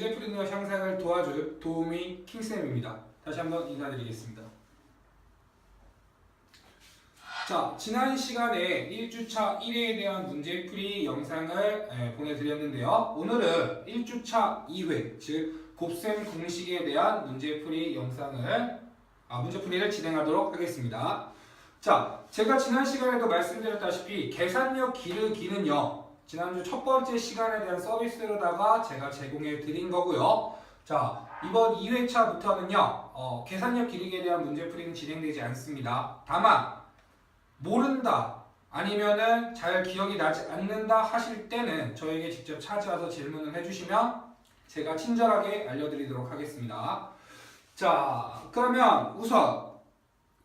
문제 풀이 능력 향상을 도와줄 도우미 킹쌤입니다. 다시 한번 인사드리겠습니다. 자, 지난 시간에 1주차 1회에 대한 문제풀이 영상을 보내드렸는데요. 오늘은 1주차 2회, 즉 곱셈 공식에 대한 문제풀이 문제풀이를 진행하도록 하겠습니다. 자, 제가 지난 시간에도 말씀드렸다시피 계산력 기르기는요, 지난주 첫 번째 시간에 대한 서비스로다가 제가 제공해 드린 거고요. 자, 이번 2회차부터는요, 계산력 기르기에 대한 문제풀이는 진행되지 않습니다. 다만 모른다 아니면은 잘 기억이 나지 않는다 하실 때는 저에게 직접 찾아와서 질문을 해주시면 제가 친절하게 알려드리도록 하겠습니다. 자, 그러면 우선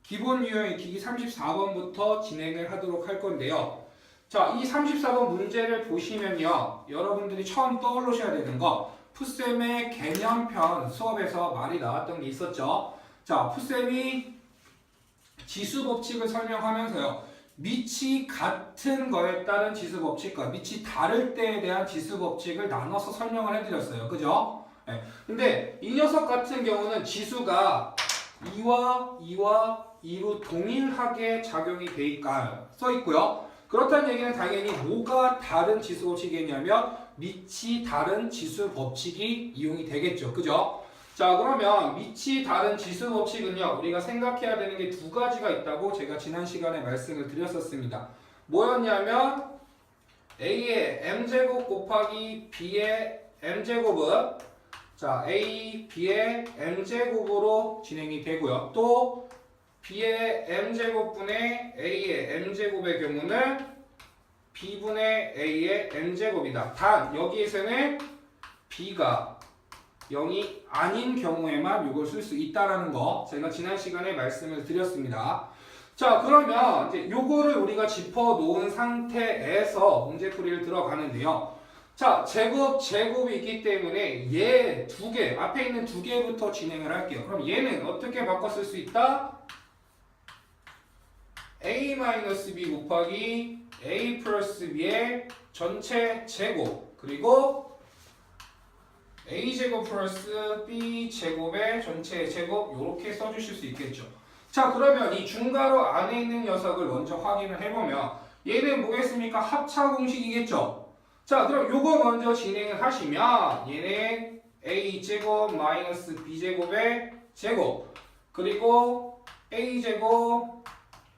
기본 유형의 기기 34번부터 진행을 하도록 할 건데요. 자, 이 34번 문제를 보시면요, 여러분들이 처음 떠올리셔야 되는 거, 풋쌤의 개념편 수업에서 말이 나왔던 게 있었죠. 자, 풋쌤이 지수 법칙을 설명하면서요, 밑이 같은 거에 따른 지수 법칙과 밑이 다를 때에 대한 지수 법칙을 나눠서 설명을 해드렸어요. 그죠? 네. 근데 이 녀석 같은 경우는 지수가 2와 2로 동일하게 작용이 써 있고요. 그렇다는 얘기는 당연히 뭐가 다른 지수 법칙이냐면 밑이 다른 지수 법칙이 이용이 되겠죠. 그죠? 자, 그러면 밑이 다른 지수 법칙은요, 우리가 생각해야 되는 게 두 가지가 있다고 제가 지난 시간에 말씀을 드렸었습니다. 뭐였냐면 A의 M제곱 곱하기 B의 M제곱은 자, A, B의 M제곱으로 진행이 되고요. 또 B의 M제곱분의 A의 M제곱의 경우는 B분의 A의 M제곱이다. 단 여기에서는 B가 0이 아닌 경우에만 이걸 쓸 수 있다라는 거 제가 지난 시간에 말씀을 드렸습니다. 자, 그러면 이제 요거를 우리가 짚어 놓은 상태에서 문제풀이를 들어가는데요. 자, 제곱이 있기 때문에 얘 두 개, 앞에 있는 두 개부터 진행을 할게요. 그럼 얘는 어떻게 바꿔 쓸 수 있다? A-B 곱하기 A 플러스 B의 전체 제곱, 그리고 A제곱 플러스 B제곱의 전체 제곱, 이렇게 써주실 수 있겠죠. 자, 그러면 이 중괄호 안에 있는 녀석을 먼저 확인을 해보면 얘는 뭐겠습니까? 합차 공식이겠죠. 자, 그럼 요거 먼저 진행을 하시면 얘는 A제곱 마이너스 B제곱의 제곱, 그리고 A제곱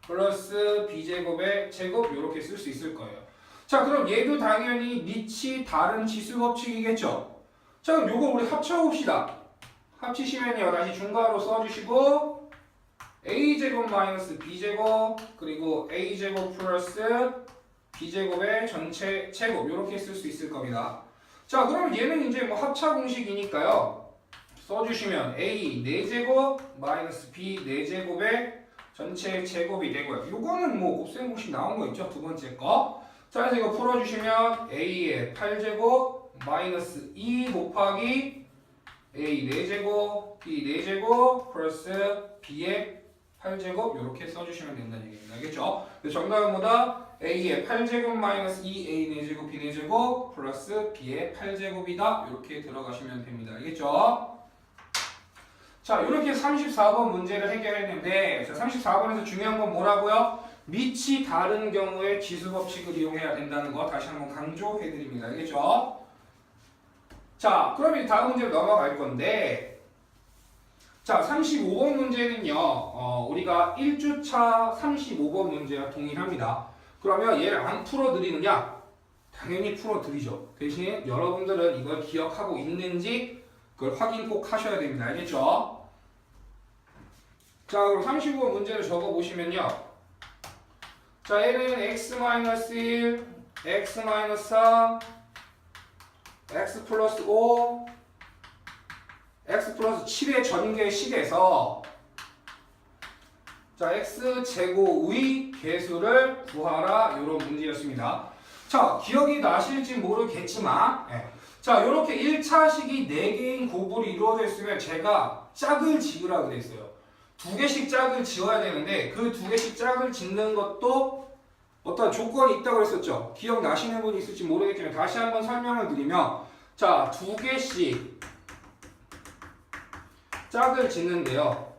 플러스 B제곱의 제곱, 이렇게 쓸 수 있을 거예요. 자, 그럼 얘도 당연히 밑이 다른 지수 법칙이겠죠. 자, 그럼 요거 우리 합쳐봅시다. 합치시면요, 다시 중괄호 써주시고 A제곱 마이너스 B제곱, 그리고 A제곱 플러스 B제곱의 전체 제곱, 이렇게 쓸 수 있을 겁니다. 자, 그럼 얘는 이제 뭐 합차 공식이니까요, 써주시면 A 4제곱 마이너스 B 4제곱의 전체 제곱이 되고요. 요거는 뭐 곱셈 공식 나온 거 있죠, 두 번째 거. 자, 그래서 이거 풀어주시면 A의 8제곱 마이너스 2 곱하기 A 4제곱, B 4제곱 플러스 B의 8제곱, 이렇게 써주시면 된다는 얘기입니다. 알겠죠? 정답은 뭐다? A의 8제곱 마이너스 2, A 4제곱, B 4제곱 플러스 B의 8제곱이다. 이렇게 들어가시면 됩니다. 알겠죠? 자, 이렇게 34번 문제를 해결했는데, 34번에서 중요한 건 뭐라고요? 밑이 다른 경우에 지수 법칙을 이용해야 된다는 거 다시 한번 강조해 드립니다. 알겠죠? 자, 그럼 다음 문제로 넘어갈 건데, 자, 35번 문제는요, 우리가 1주차 35번 문제와 동일합니다. 그러면 얘를 안 풀어드리느냐? 당연히 풀어드리죠. 대신 여러분들은 이걸 기억하고 있는지 그걸 확인 꼭 하셔야 됩니다. 알겠죠? 자, 그럼 35번 문제를 적어보시면요. 자, 얘는 x-1, x-3, x 플러스 5, x 플러스 7의 전개식에서 자, x제곱의 개수를 구하라, 이런 문제였습니다. 자, 기억이 나실지 모르겠지만 자, 이렇게 1차식이 4개인 곱으로 이루어져 있으면 제가 짝을 지으라 그랬어요. 2개씩 짝을 지어야 되는데 그 2개씩 짝을 짓는 것도 어떤 조건이 있다고 했었죠. 기억나시는 분이 있을지 모르겠지만 다시 한번 설명을 드리면, 자, 두 개씩 짝을 짓는데요.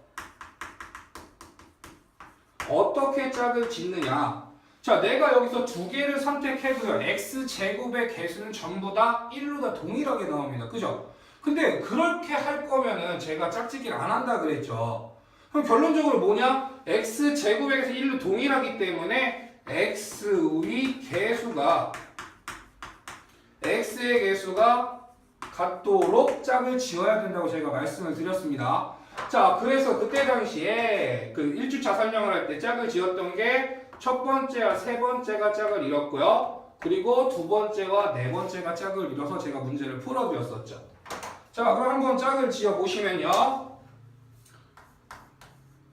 어떻게 짝을 짓느냐? 자, 내가 여기서 두 개를 선택해도요. x제곱의 개수는 전부 다 1로 다 동일하게 나옵니다. 그죠? 근데 그렇게 할 거면은 제가 짝짓기를 안 한다 그랬죠. 그럼 결론적으로 뭐냐? x제곱의 개수 1로 동일하기 때문에 x의 개수가 x의 개수가 같도록 짝을 지어야 된다고 제가 말씀을 드렸습니다. 자, 그래서 그때 당시에 그 1주차 설명을 할 때 짝을 지었던 게 첫 번째와 세 번째가 짝을 이뤘고요. 그리고 두 번째와 네 번째가 짝을 이뤄서 제가 문제를 풀어드렸었죠. 자, 그럼 한번 짝을 지어 보시면요.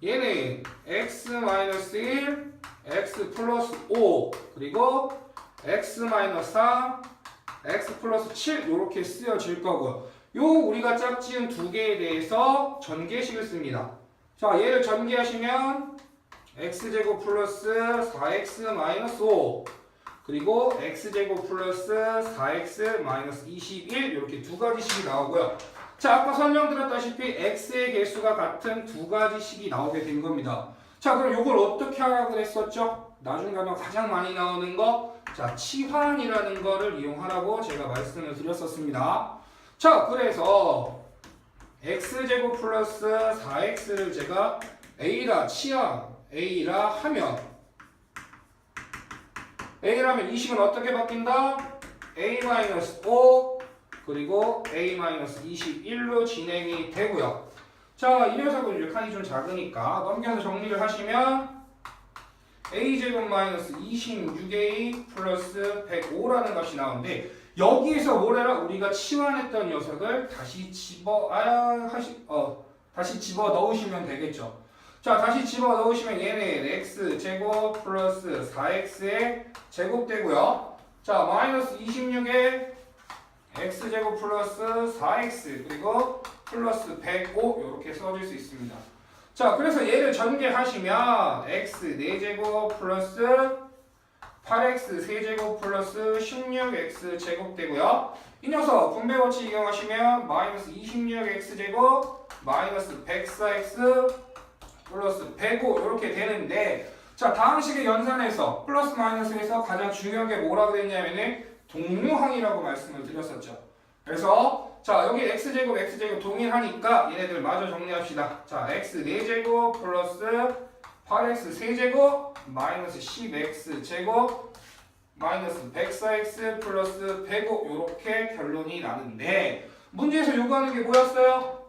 얘는 x-1, x 플러스 5, 그리고 x-4, x 플러스 7 이렇게 쓰여질 거고요. 요 우리가 짝지은 두 개에 대해서 전개식을 씁니다. 자, 얘를 전개하시면 x제곱 플러스 4x 마이너스 5 그리고 x제곱 플러스 4x 마이너스 21 이렇게 두 가지 식이 나오고요. 자, 아까 설명드렸다시피 x의 개수가 같은 두 가지 식이 나오게 된 겁니다. 자, 그럼 이걸 어떻게 하라고 그랬었죠? 나중 가면 가장 많이 나오는 거, 자, 치환이라는 거를 이용하라고 제가 말씀을 드렸었습니다. 자, 그래서 x제곱 플러스 4x를 제가 a라 치환, a라 하면 a라면 이 식은 어떻게 바뀐다? a-5 그리고 a-21로 진행이 되고요. 자, 이 녀석은 이제 칸이 좀 작으니까 넘겨서 정리를 하시면 a제곱 마이너스 26a 플러스 105라는 값이 나오는데 여기에서 뭐래라? 우리가 치환했던 녀석을 다시 다시 집어 넣으시면 되겠죠. 자, 다시 집어 넣으시면 얘는 x제곱 플러스 4x의 제곱되고요. 자, 마이너스 26에 x제곱 플러스 4x 그리고 플러스 105 이렇게 써줄 수 있습니다. 자, 그래서 얘를 전개하시면 x 4제곱 플러스 8x 세제곱 플러스 16x 제곱되고요. 이 녀석 분배 법칙 이용하시면 마이너스 26x제곱 마이너스 104x 플러스 105 이렇게 되는데, 자, 다음 식의 연산에서 플러스 마이너스에서 가장 중요한 게 뭐라고 됐냐면은 동류항이라고 말씀을 드렸었죠. 그래서 자, 여기 x제곱 x제곱 동일하니까 얘네들 마저 정리합시다. 자, x 4제곱 플러스 8x 세제곱 마이너스 10x 제곱 마이너스 104x 플러스 105 이렇게 결론이 나는데, 문제에서 요구하는 게 뭐였어요?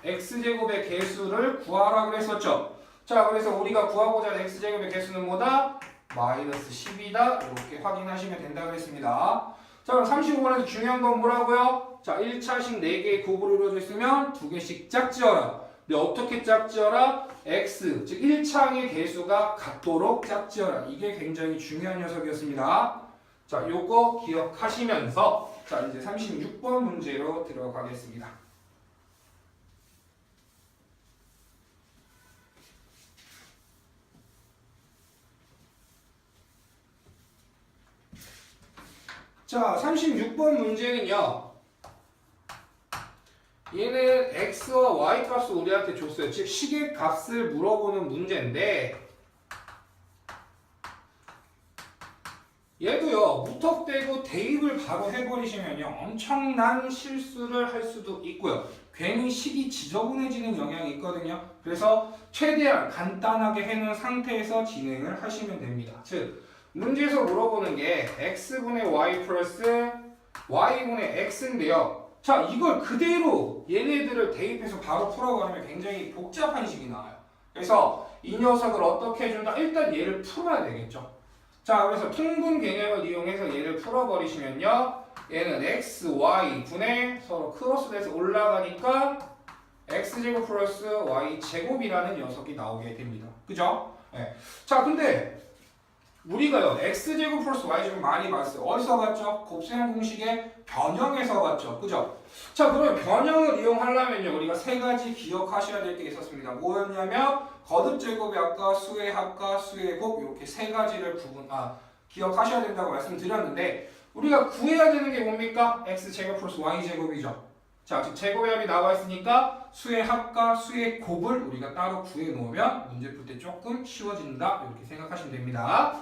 x제곱의 개수를 구하라고 했었죠. 자, 그래서 우리가 구하고자 하는 x제곱의 개수는 뭐다? 마이너스 10이다. 이렇게 확인하시면 된다고 그랬습니다. 자, 그럼 35번에서 중요한 건 뭐라고요? 자, 1차식 4개의 곱으로 이루어져 있으면 2개씩 짝지어라. 근데 어떻게 짝지어라? x, 즉 1차항의 개수가 같도록 짝지어라. 이게 굉장히 중요한 녀석이었습니다. 자, 요거 기억하시면서 자, 이제 36번 문제로 들어가겠습니다. 자, 36번 문제는요. 얘는 x와 y 값을 우리한테 줬어요. 즉 식의 값을 물어보는 문제인데, 얘도요 무턱대고 대입을 바로 해버리시면요 엄청난 실수를 할 수도 있고요. 괜히 식이 지저분해지는 영향이 있거든요. 그래서 최대한 간단하게 해놓은 상태에서 진행을 하시면 됩니다. 즉 문제에서 물어보는 게 x분의 y 플러스 y분의 x인데요. 자, 이걸 그대로 얘네들을 대입해서 바로 풀어버리면 굉장히 복잡한 식이 나와요. 그래서 이 녀석을 어떻게 해준다? 일단 얘를 풀어야 되겠죠. 자, 그래서 통분 개념을 이용해서 얘를 풀어버리시면요. 얘는 x, y 분의 서로 크로스돼서 올라가니까 x제곱 플러스 y제곱이라는 녀석이 나오게 됩니다. 그죠? 네. 자, 근데 우리가요 x제곱 플러스 y제곱 많이 봤어요. 어디서 봤죠? 곱셈 공식의 변형에서 봤죠. 그죠? 자, 그러면 변형을 이용하려면요 우리가 세 가지 기억하셔야 될 게 있었습니다. 뭐였냐면 거듭제곱의 합과 수의 합과 수의 곱 이렇게 세 가지를 기억하셔야 된다고 말씀드렸는데, 우리가 구해야 되는 게 뭡니까? x제곱 플러스 y제곱이죠. 자, 즉 제곱의 합이 나와 있으니까 수의 합과 수의 곱을 우리가 따로 구해 놓으면 문제 풀 때 조금 쉬워진다. 이렇게 생각하시면 됩니다.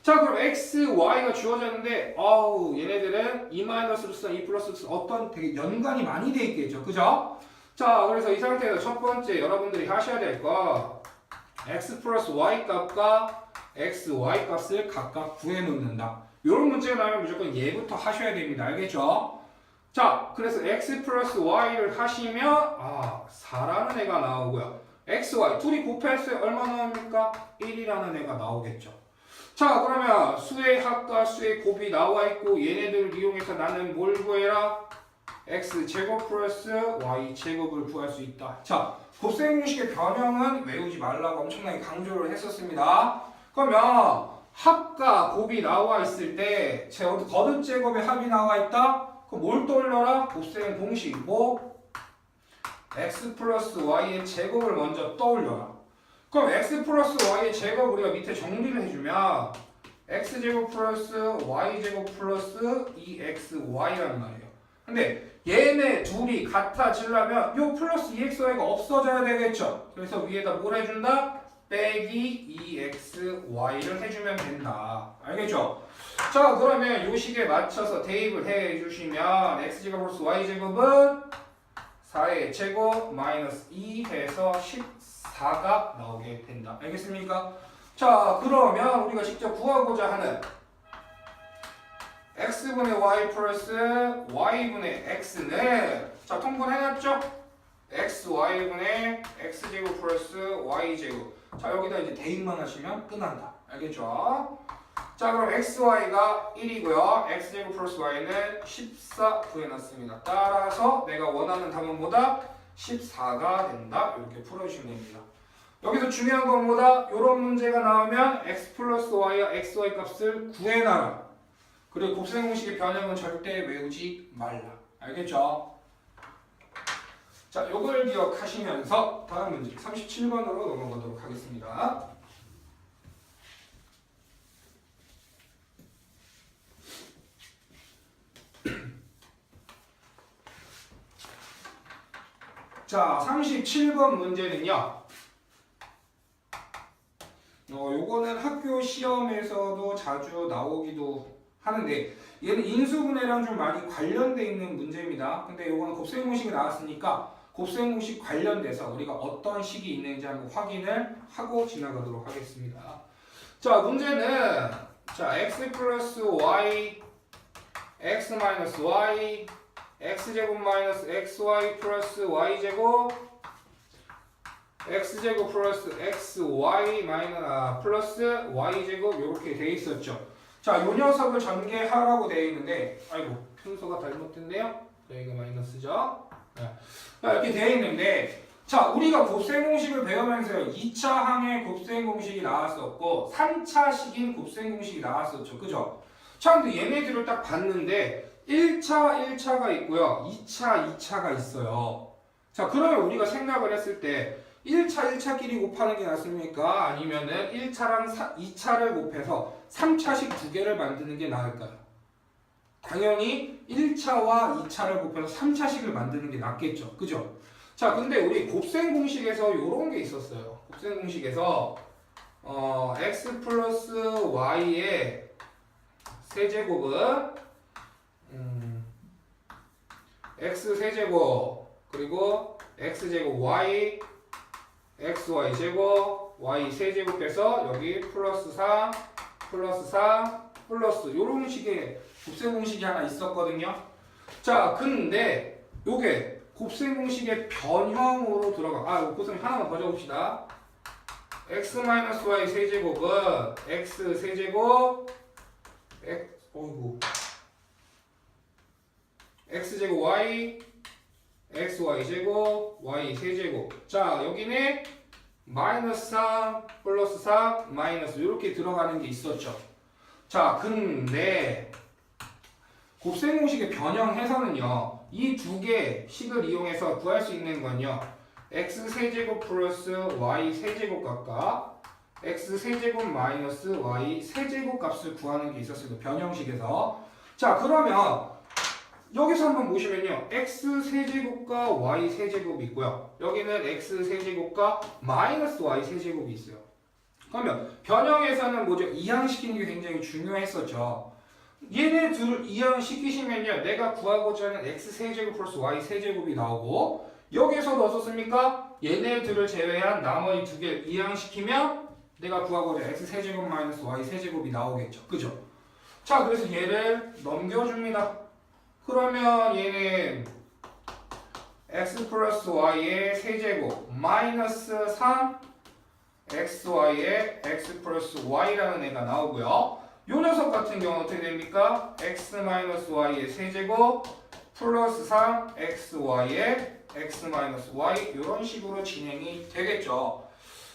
자, 그럼 x, y가 주어졌는데 얘네들은 2-루트선 2+루트선 어떤 되게 연관이 많이 돼 있겠죠. 그죠? 자, 그래서 이 상태에서 첫 번째 여러분들이 하셔야 될 거 x 플러스 y 값과 x, y 값을 각각 구해 놓는다. 이런 문제가 나오면 무조건 얘부터 하셔야 됩니다. 알겠죠? 자, 그래서 x 플러스 y를 하시면 4라는 애가 나오고요. x, y 둘이 곱했을 때 얼마 나옵니까? 1이라는 애가 나오겠죠. 자, 그러면 수의 합과 수의 곱이 나와 있고 얘네들을 이용해서 나는 뭘 구해라? x제곱 플러스 y제곱을 구할 수 있다. 자, 곱셈 공식의 변형은 외우지 말라고 엄청나게 강조를 했었습니다. 그러면 합과 곱이 나와 있을 때 거듭제곱의 합이 나와 있다? 그럼 뭘 떠올려라? 곱셈 공식 x 플러스 y의 제곱을 먼저 떠올려라. 그럼 x 플러스 y의 제곱 우리가 밑에 정리를 해주면 x제곱 플러스 y제곱 플러스 2xy란 말이에요. 근데 얘네 둘이 같아지려면 요 플러스 2xy가 없어져야 되겠죠. 그래서 위에다 뭘 해준다? 빼기 2xy를 해주면 된다. 알겠죠? 자, 그러면 요 식에 맞춰서 대입을 해주시면 x제곱 플러스 y제곱은 4의 제곱 마이너스 2 해서 14가 나오게 된다. 알겠습니까? 자, 그러면 우리가 직접 구하고자 하는 x분의 y 플러스 y분의 x는 자, 통분해놨죠? xy분의 x제곱 플러스 y제곱. 자, 여기다 이제 대입만 하시면 끝난다. 알겠죠? 자, 그럼 xy가 1이고요. x제곱 플러스 y는 14 구해놨습니다. 따라서 내가 원하는 답은 뭐다? 14가 된다. 이렇게 풀어주시면 됩니다. 여기서 중요한 건 뭐다? 이런 문제가 나오면 x 플러스 y와 xy 값을 구해놔라. 그리고 곱셈 공식의 변형은 절대 외우지 말라. 알겠죠? 자, 요걸 기억하시면서 다음 문제 37번으로 넘어가도록 하겠습니다. 자, 37번 문제는요. 요거는 학교 시험에서도 자주 나오기도 하는데 얘는 인수분해랑 좀 많이 관련돼 있는 문제입니다. 근데 요거는 곱셈 공식이 나왔으니까 곱셈 공식 관련돼서 우리가 어떤 식이 있는지 한번 확인을 하고 지나가도록 하겠습니다. 자, 문제는 자, x 플러스 y x 마이너스 y x제곱 마이너스 xy 플러스 y제곱 x제곱 플러스 xy 플러스 y제곱 이렇게 돼 있었죠. 자, 요 녀석을 전개하라고 되어 있는데 아이고 순서가 잘못됐네요. 여기가 마이너스죠. 네. 이렇게 되어 있는데 자, 우리가 곱셈 공식을 배우면서 2차 항의 곱셈 공식이 나왔었고 3차식인 곱셈 공식이 나왔었죠. 그죠? 자, 근데 얘네들을 딱 봤는데 1차가 있고요. 2차가 있어요. 자, 그러면 우리가 생각을 했을 때 1차끼리 곱하는 게 낫습니까? 아니면은 1차랑 2차를 곱해서 3차식 두 개를 만드는 게 나을까요? 당연히 1차와 2차를 곱해서 3차식을 만드는 게 낫겠죠. 그죠? 자, 근데 우리 곱셈 공식에서 요런 게 있었어요. 곱셈 공식에서 x 플러스 y의 세제곱은 x 세제곱 그리고 x제곱 y xy 제곱 y 세제곱해서 여기 플러스 4 플러스 4 플러스 요런 식의 곱셈 공식이 하나 있었거든요. 자, 근데 요게 곱셈 공식의 변형으로 들어가. 곱셈 하나만 더 적읍시다. x-y 세제곱은 x 세제곱 x제곱 y xy 제곱 y 세제곱. 자, 여기는 마이너스 3 플러스 4 마이너스 이렇게 들어가는 게 있었죠. 자, 근데 곱셈 공식의 변형해서는요, 이 두 개 식을 이용해서 구할 수 있는 건요, x 세제곱 플러스 y 세제곱 값과 x 세제곱 마이너스 y 세제곱 값을 구하는 게 있었습니다. 변형식에서. 자, 그러면 여기서 한번 보시면요. x 세제곱과 y 세제곱이 있고요. 여기는 x 세제곱과 마이너스 y 세제곱이 있어요. 그러면 변형에서는 뭐죠? 이항시키는 게 굉장히 중요했었죠. 얘네 둘을 이항시키시면요. 내가 구하고자 하는 x 세제곱 플러스 y 세제곱이 나오고 여기서도 어떻습니까? 얘네들을 제외한 나머지 두 개를 이항시키면 내가 구하고자 x 세제곱 마이너스 y 세제곱이 나오겠죠. 그죠? 자, 그래서 얘를 넘겨줍니다. 그러면 얘는 x 플러스 y의 세제곱 마이너스 3 xy의 x 플러스 y라는 애가 나오고요. 요 녀석 같은 경우는 어떻게 됩니까? x 마이너스 y의 세제곱 플러스 3 xy의 x 마이너스 y 이런 식으로 진행이 되겠죠.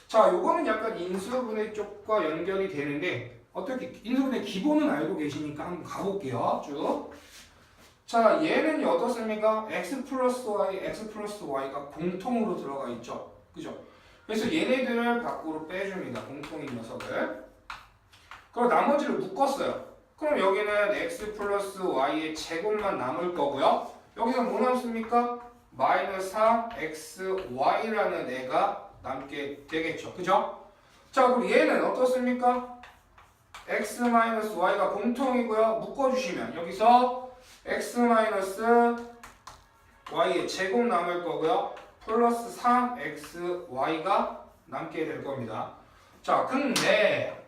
자, 요거는 약간 인수분해 쪽과 연결이 되는데 어떻게 인수분해 기본은 알고 계시니까 한번 가볼게요. 쭉. 자, 얘는 어떻습니까? x 플러스 y가 공통으로 들어가 있죠. 그죠? 그래서 얘네들을 밖으로 빼줍니다. 공통인 녀석을. 그리고 나머지를 묶었어요. 그럼 여기는 x 플러스 y의 제곱만 남을 거고요. 여기서 뭐 남습니까? 마이너스 3xy라는 애가 남게 되겠죠. 그죠? 자, 그럼 얘는 어떻습니까? x 마이너스 y가 공통이고요. 묶어주시면 여기서 x 마이너스 y의 제곱 남을 거고요. 플러스 3xy가 남게 될 겁니다. 자, 근데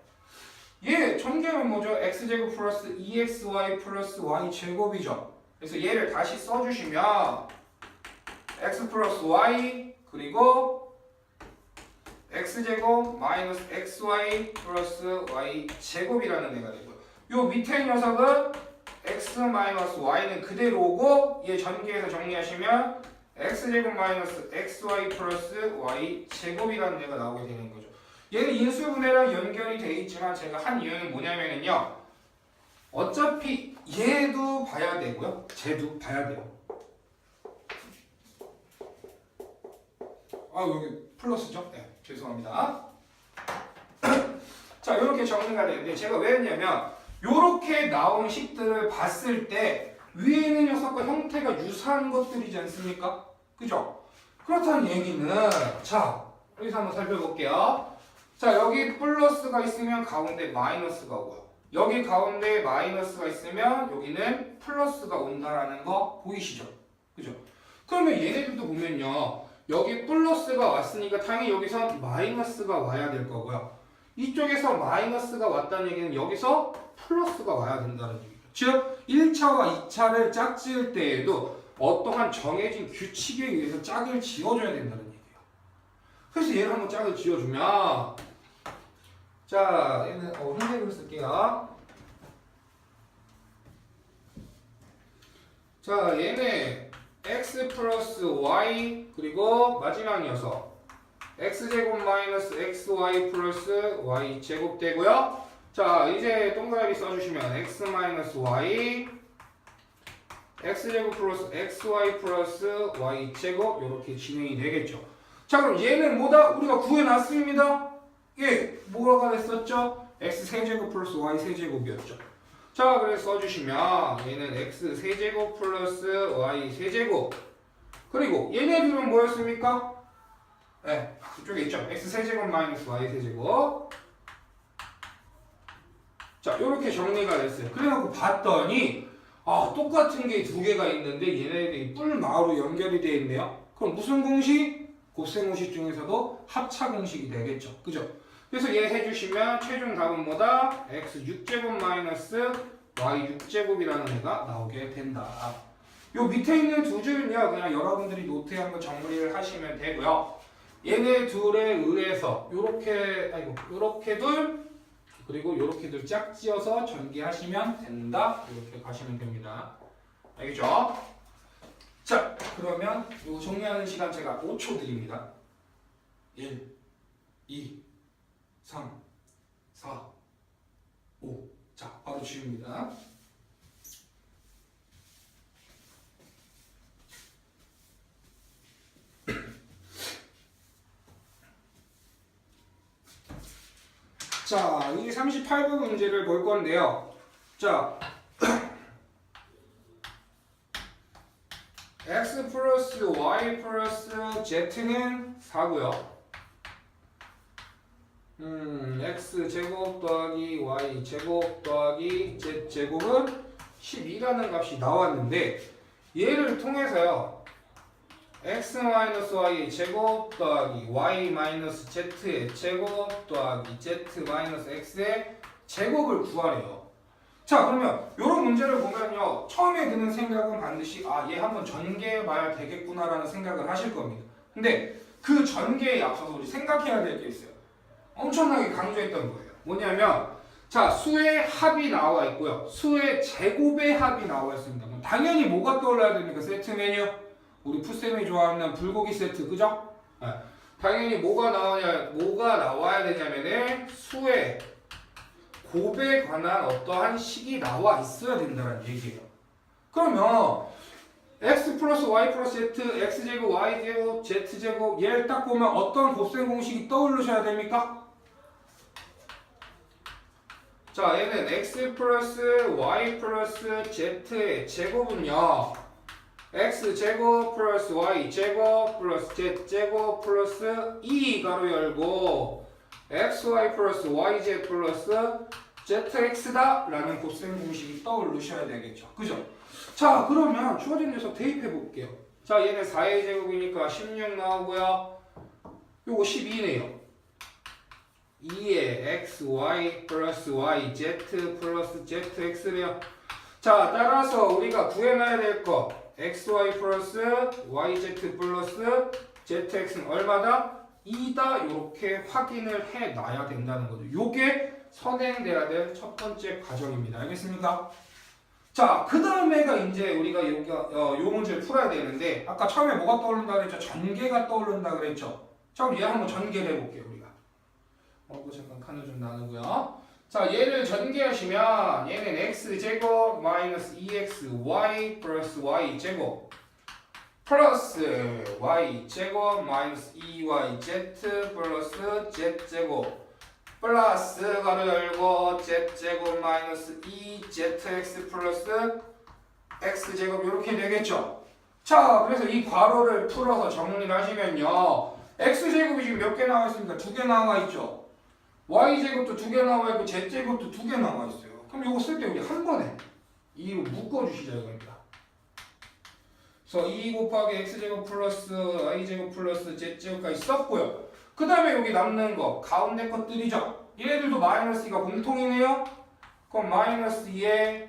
얘 전개는 뭐죠? x제곱 플러스 2xy 플러스 y제곱이죠. 그래서 얘를 다시 써주시면 x 플러스 y 그리고 x제곱 마이너스 xy 플러스 y제곱이라는 애가 되고요. 요 밑에 녀석은 x 마이너스 y는 그대로고 얘 전개해서 정리하시면 x제곱 마이너스 xy 플러스 y제곱이라는 애가 나오게 되는 거죠. 얘는 인수분해랑 연결이 돼 있지만 제가 한 이유는 뭐냐면요. 어차피 얘도 봐야 되고요. 쟤도 봐야 돼요. 아, 여기 플러스죠? 네, 죄송합니다. 자, 이렇게 정리가 되는데 제가 왜 했냐면 이렇게 나온 식들을 봤을 때 위에 있는 녀석과 형태가 유사한 것들이지 않습니까? 그죠? 그렇다는 얘기는 자, 여기서 한번 살펴볼게요. 자, 여기 플러스가 있으면 가운데 마이너스가 오고요. 여기 가운데 마이너스가 있으면 여기는 플러스가 온다라는 거 보이시죠? 그죠? 그러면 얘네들도 보면요. 여기 플러스가 왔으니까 당연히 여기서 마이너스가 와야 될 거고요. 이쪽에서 마이너스가 왔다는 얘기는 여기서 플러스가 와야 된다는 얘기죠. 즉 1차와 2차를 짝지을 때에도 어떠한 정해진 규칙에 의해서 짝을 지어줘야 된다는 얘기예요. 그래서 얘를 한번 짝을 지어주면 자, 얘는 흰색으로 쓸게요. 자, 얘는 x 플러스 y 그리고 마지막 녀석 x제곱 마이너스 xy 플러스 y제곱 되고요. 자, 이제 동그라미 써주시면 x 마이너스 y x제곱 플러스 xy 플러스 y제곱 이렇게 진행이 되겠죠. 자, 그럼 얘는 뭐다? 우리가 구해놨습니다. 예, 뭐가 됐었죠? x 세제곱 플러스 y 세제곱이었죠. 자, 그래서 써주시면 얘는 x 세제곱 플러스 y 세제곱 그리고 얘네들은 뭐였습니까? 네, 이쪽에 있죠. x 세제곱 마이너스 y 세제곱. 자, 이렇게 정리가 됐어요. 그래갖고 봤더니 아, 똑같은 게 두 개가 있는데 얘네들이 뿔마로 연결이 되어 있네요. 그럼 무슨 공식? 곱셈 공식 중에서도 합차 공식이 되겠죠. 그죠? 그래서 얘 해주시면 최종 답은 뭐다? x 6제곱 마이너스 y 6제곱이라는 애가 나오게 된다. 요 밑에 있는 두 줄은요, 그냥 여러분들이 노트에 한번 정리를 하시면 되고요. 얘네 둘에 의해서 요렇게 둘 그리고 요렇게 둘 짝지어서 전개하시면 된다. 이렇게 가시면 됩니다. 알겠죠? 자, 그러면 요 정리하는 시간 제가 5초 드립니다. 1, 2, 3, 4, 5. 자, 바로 지웁니다. 자, 이 38번 문제를 볼 건데요. 자, y 플러스 z는 4고요. x 제곱 더하기 y 제곱 더하기 z 제곱은 12라는 값이 나왔는데 얘를 통해서요. x 마이너스 y 제곱 더하기 y 마이너스 z의 제곱 더하기 z 마이너스 x의 제곱을 구하래요. 자, 그러면 이런 문제를 보면요. 처음에 드는 생각은 반드시 얘 한번 전개해봐야 되겠구나라는 생각을 하실 겁니다. 근데 그 전개에 앞서서 우리 생각해야 될 게 있어요. 엄청나게 강조했던 거예요. 뭐냐면 자, 수의 합이 나와 있고요. 수의 제곱의 합이 나와 있습니다. 그럼 당연히 뭐가 떠올라야 됩니까? 세트 메뉴. 우리 푸쌤이 좋아하는 불고기 세트, 그죠? 네. 당연히 뭐가 나와야 되냐면은 수의 곱에 관한 어떠한 식이 나와 있어야 된다는 얘기예요. 그러면 x 플러스 y 플러스 z, x제곱, y제곱, z제곱 얘를 딱 보면 어떤 곱셈 공식이 떠오르셔야 됩니까? 자, 얘는 x 플러스 y 플러스 z의 제곱은요. x제곱 플러스 y제곱 플러스 z제곱 플러스 2 가로 열고 xy 플러스 yz 플러스 zx다 라는 곱셈 공식이 떠오르셔야 되겠죠. 그죠? 자, 그러면 주어진 녀석 대입해 볼게요. 자, 얘는 4의 제곱이니까 16 나오고요. 요거 12네요. 2의 xy 플러스 yz 플러스 zx래요. 자, 따라서 우리가 구해놔야 될 거 xy 플러스 yz 플러스 zx는 얼마다? 2다 이렇게 확인을 해놔야 된다는 거죠. 요게 선행돼야 될 첫 번째 과정입니다. 알겠습니까? 자, 그 다음에가 이제 우리가 요 문제를 풀어야 되는데 아까 처음에 뭐가 떠오른다 그랬죠? 전개가 떠오른다 그랬죠? 자, 그럼 얘 한번 전개를 해볼게요. 우리가 잠깐 칸을 좀 나누고요. 자, 얘를 전개하시면 얘는 x제곱 마이너스 2xy 플러스 y제곱 플러스 y제곱 마이너스 2yz 플러스 z제곱 플러스 가로 열고 z제곱 마이너스 2zx 플러스 x제곱 이렇게 되겠죠. 자, 그래서 이 괄호를 풀어서 정리를 하시면요. x제곱이 지금 몇 개 나와 있습니까? 2개 나와 있죠. y제곱도 2개 나와 있고 z제곱도 2개 나와 있어요. 그럼 이거 쓸 때 우리 한 번에 2로 묶어주시자 이겁니다. 그래서 2 곱하기 x제곱 플러스 y제곱 플러스 z제곱까지 썼고요. 그 다음에 여기 남는 거 가운데 것들이죠. 얘네들도 마이너스 2가 공통이네요. 그럼 마이너스 2에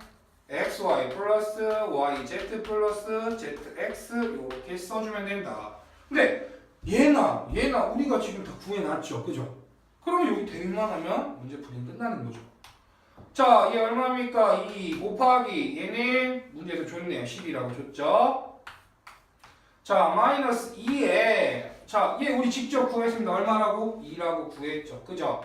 xy 플러스 yz 플러스 zx 이렇게 써주면 된다. 근데 얘나 우리가 지금 다 구해놨죠. 그죠? 그러면 여기 대입만 하면 문제 풀이는 끝나는 거죠. 자, 얘 얼마입니까? 2 곱하기 얘는 문제에서 줬네요. 10이라고 줬죠. 자, 마이너스 2에 자, 얘 우리 직접 구했습니다. 얼마라고? 2라고 구했죠. 그죠?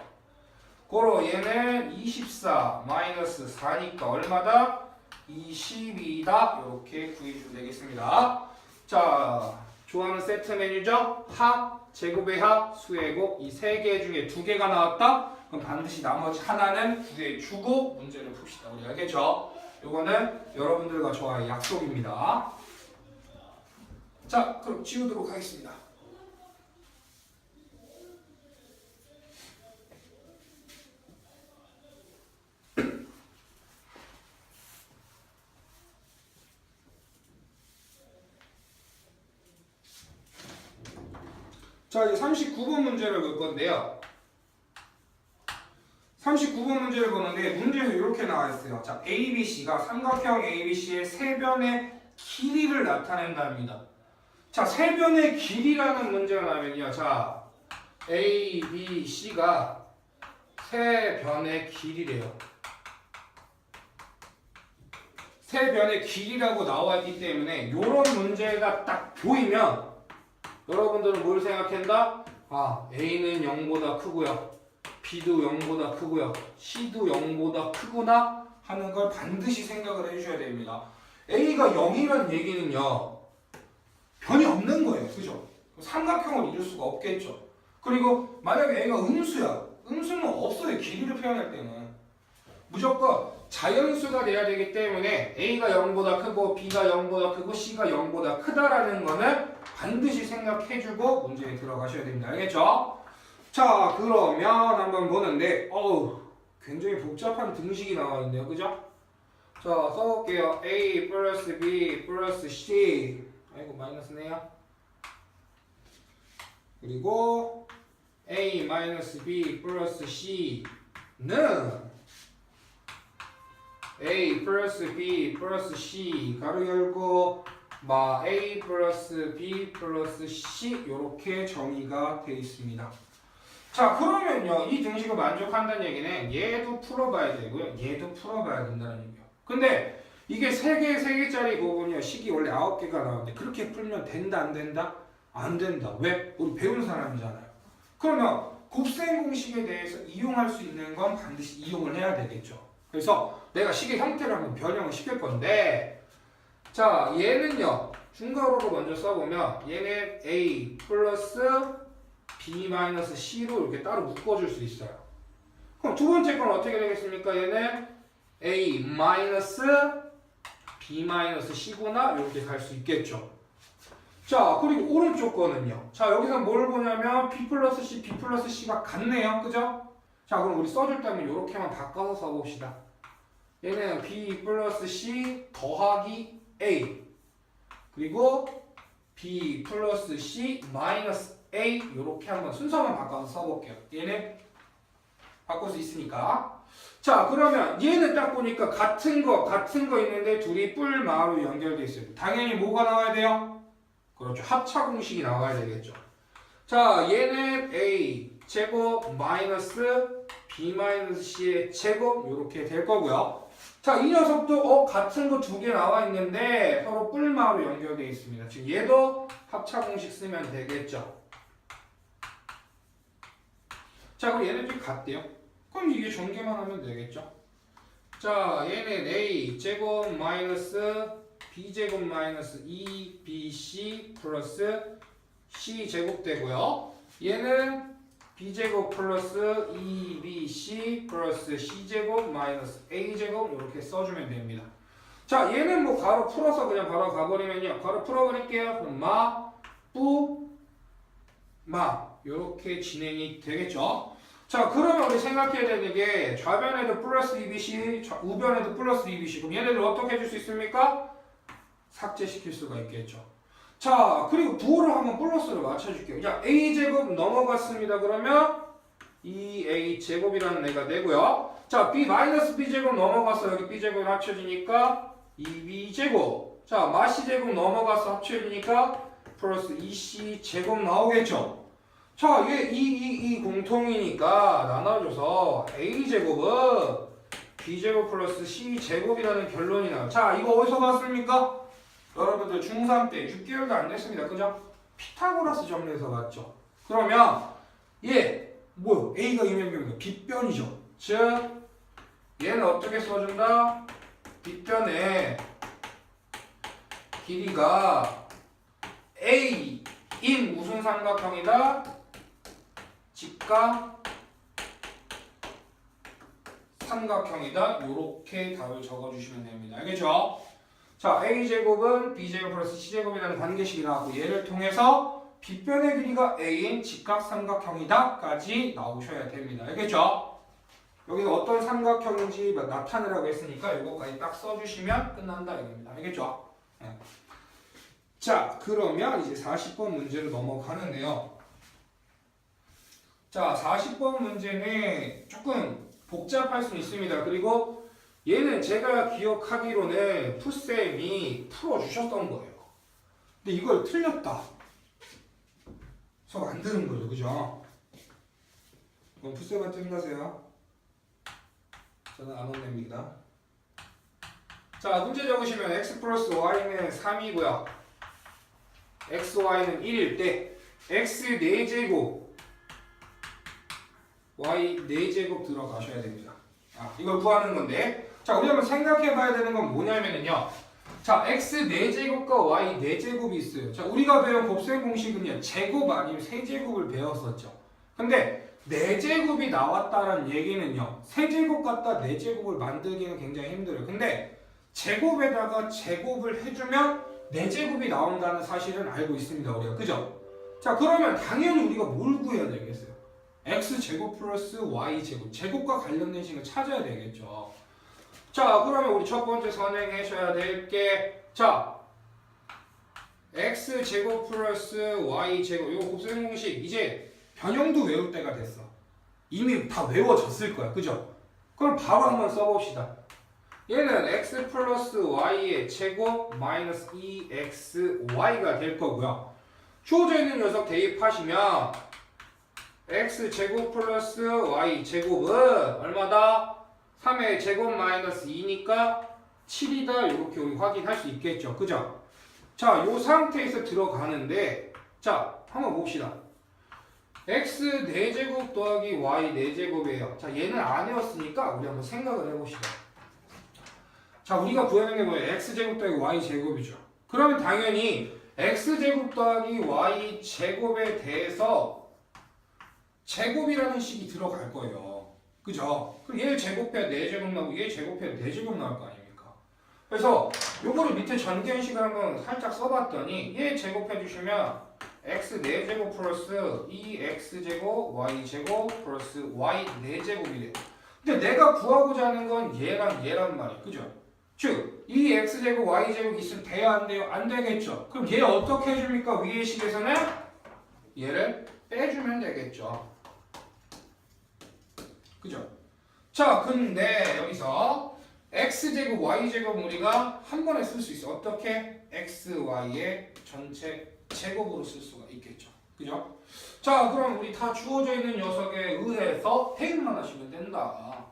고로 얘는 24 마이너스 4니까 얼마다? 22다. 이렇게 구해주면 되겠습니다. 자, 좋아하는 세트 메뉴죠? 합, 제곱의 합, 수의 곱 이 세 개 중에 2개가 나왔다? 그럼 반드시 나머지 하나는 구해주고 문제를 풉시다. 우리 알겠죠? 요거는 여러분들과 저와의 약속입니다. 자, 그럼 지우도록 하겠습니다. 자, 이제 39번 문제를 볼 건데요. 39번 문제를 보는데 문제에서 이렇게 나와 있어요. 자, ABC가 삼각형 ABC의 세변의 길이를 나타낸답니다. 자, 세변의 길이라는 문제가 나면요. 자, ABC가 세변의 길이래요. 세변의 길이라고 나와 있기 때문에 이런 문제가 딱 보이면 여러분들은 뭘 생각한다? A는 0보다 크고요. B도 0보다 크고요. C도 0보다 크구나 하는 걸 반드시 생각을 해주셔야 됩니다. A가 0이라는 얘기는요. 변이 없는 거예요. 그죠? 삼각형을 이룰 수가 없겠죠. 그리고 만약에 A가 음수야. 음수는 없어요. 길이를 표현할 때는. 무조건 자연수가 돼야 되기 때문에 A가 0보다 크고 B가 0보다 크고 C가 0보다 크다라는 거는 반드시 생각해주고 문제에 들어가셔야 됩니다. 알겠죠? 자, 그러면 한번 보는데 굉장히 복잡한 등식이 나와 있네요. 그죠? 자, 써볼게요. A 플러스 B 플러스 C. 아이고, 마이너스네요. 그리고 A 마이너스 B 플러스 C는 A 플러스 B 플러스 C 가로 열고 A 플러스 B 플러스 C 이렇게 정의가 되어 있습니다. 자, 그러면요, 이 등식을 만족한다는 얘기는 얘도 풀어봐야 되고요, 얘도 풀어봐야 된다는 얘기예요. 근데 이게 3개짜리 거군요. 식이 원래 9개가 나오는데 그렇게 풀면 된다 안 된다? 안 된다. 왜? 우리 배운 사람이잖아요. 그러면 곱셈 공식에 대해서 이용할 수 있는 건 반드시 이용을 해야 되겠죠. 그래서 내가 식의 형태를 한번 변형을 시킬 건데, 자, 얘는요, 중괄호로 먼저 써보면 얘는 A 플러스 B 마이너스 C로 이렇게 따로 묶어줄 수 있어요. 그럼 두 번째 건 어떻게 되겠습니까? 얘는 A 마이너스 B 마이너스 C구나 이렇게 갈 수 있겠죠. 자, 그리고 오른쪽 거는요. 자, 여기서 뭘 보냐면 B 플러스 C, B 플러스 C가 같네요. 그죠? 자, 그럼 우리 써줄 때는 이렇게만 바꿔서 써봅시다. 얘는 B 플러스 C 더하기 A 그리고 B 플러스 C 마이너스 A 이렇게 한번 순서만 바꿔서 써볼게요. 얘는 바꿀 수 있으니까. 자, 그러면 얘는 딱 보니까 같은 거 있는데 둘이 뿔마로 연결되어 있어요. 당연히 뭐가 나와야 돼요? 그렇죠. 합차 공식이 나와야 되겠죠. 자, 얘는 A 제곱 마이너스 B 마이너스 C의 제곱 이렇게 될 거고요. 자, 이 녀석도 같은 거 2개 나와 있는데 서로 뿔마로 연결되어 있습니다. 지금 얘도 합차 공식 쓰면 되겠죠. 자, 그럼 얘네들이 같대요. 그럼 이게 전개만 하면 되겠죠. 자, 얘는 A 제곱 마이너스 B 제곱 마이너스 2BC 플러스 C 제곱 되고요. 얘는 B 제곱 플러스 2BC 플러스 C 제곱 마이너스 A 제곱 이렇게 써주면 됩니다. 자, 얘는 뭐 가로 풀어서 그냥 바로 가버리면요. 가로 풀어버릴게요. 그럼 마 이렇게 진행이 되겠죠. 자, 그러면 우리 생각해야 되는 게 좌변에도 플러스 2BC, 우변에도 플러스 2BC. 그럼 얘네들 어떻게 해줄 수 있습니까? 삭제시킬 수가 있겠죠. 자, 그리고 부호를 한번 플러스로 맞춰줄게요. 자, A제곱 넘어갔습니다. 그러면 2A제곱이라는 애가 되고요. 자, B 마이너스 B제곱 넘어가서 여기 B제곱 합쳐지니까 2B제곱. 자, 마C제곱 넘어가서 합쳐지니까 플러스 2C제곱 나오겠죠. 자, 얘 이 공통이니까 나눠줘서 A제곱은 B제곱 플러스 C제곱이라는 결론이 나와요. 자, 이거 어디서 봤습니까? 여러분들 중3 때 6개월도 안 됐습니다. 그죠? 피타고라스 정리에서 봤죠. 그러면 얘 뭐요? A가 이면경이니까 빗변이죠. 즉 얘는 어떻게 써준다? 빗변의 길이가 A인 무슨 삼각형이다? 직각 삼각형이다. 요렇게 답을 적어주시면 됩니다. 알겠죠? 자, A제곱은 B제곱 플러스 C제곱이라는 관계식이 나왔고 얘를 통해서 빗변의 길이가 A인 직각삼각형이다 까지 나오셔야 됩니다. 알겠죠? 여기서 어떤 삼각형인지 나타내라고 했으니까 이거까지 딱 써주시면 끝난다 이겁니다. 알겠죠? 네. 자, 그러면 이제 40번 문제로 넘어가는데요. 자, 40번 문제는 조금 복잡할 수 있습니다. 그리고 얘는 제가 기억하기로는 풋쌤이 풀어주셨던 거예요. 근데 이걸 틀렸다. 수업 안 되는 거죠. 그죠? 그럼 풋쌤한테 혼나세요. 저는 안 혼냅니다. 자, 문제 적으시면 x 플러스 y는 3이고요. xy는 1일 때 x 4제곱 y 4제곱 들어가셔야 됩니다. 이걸 구하는 건데, 자, 우리 한번 생각해 봐야 되는 건 뭐냐면요. 자, x 4제곱과 y 4제곱이 있어요. 자, 우리가 배운 곱셈 공식은요, 제곱 아니면 세제곱을 배웠었죠. 근데 4제곱이 나왔다는 얘기는요, 세제곱 갖다 4제곱을 만들기는 굉장히 힘들어요. 근데 제곱에다가 제곱을 해주면 4제곱이 나온다는 사실은 알고 있습니다. 우리가. 그죠? 자, 그러면 당연히 우리가 뭘 구해야 되겠어요? x제곱 플러스 y제곱. 제곱과 관련된 식을 찾아야 되겠죠. 자, 그러면 우리 첫 번째 선행하셔야 될 게, 자, x제곱 플러스 y제곱. 이거 곱셈 공식 이제 변형도 외울 때가 됐어. 이미 다 외워졌을 거야. 그죠? 그럼 바로 한번 써봅시다. 얘는 x 플러스 y의 제곱 마이너스 2xy가 될 거고요. 주어져 있는 녀석 대입하시면 x제곱 플러스 y제곱은 얼마다? 3의 제곱 마이너스 2니까 7이다. 이렇게 우리 확인할 수 있겠죠. 그죠? 자, 요 상태에서 들어가는데, 자, 한번 봅시다. x 4제곱 더하기 y 4제곱이에요. 자, 얘는 아니었으니까 우리 한번 생각을 해봅시다. 자, 우리가 구하는 게 뭐예요? x제곱 더하기 y제곱이죠. 그러면 당연히 x제곱 더하기 y제곱에 대해서 제곱이라는 식이 들어갈 거예요. 그죠? 그럼 얘 제곱해야 4제곱 나오고 얘 제곱해야 4제곱 나올 거 아닙니까? 그래서 요거를 밑에 전개식을 한번 살짝 써봤더니 얘 제곱해 주시면 x 4제곱 플러스 2x제곱 y제곱 플러스 y 4제곱이 돼요. 근데 내가 구하고자 하는 건 얘랑 말이에요. 그죠? 즉, 이 x제곱 y제곱 있으면 돼요? 안 돼요? 안 되겠죠? 그럼 얘 어떻게 해줍니까? 위의 식에서는 얘를 빼주면 되겠죠. 그죠? 자, 근데 여기서 x제곱 y제곱 우리가 한 번에 쓸 수 있어. 어떻게? x, y의 전체 제곱으로 쓸 수가 있겠죠. 그죠? 자, 그럼 우리 다 주어져 있는 녀석에 의해서 대입만 하시면 된다.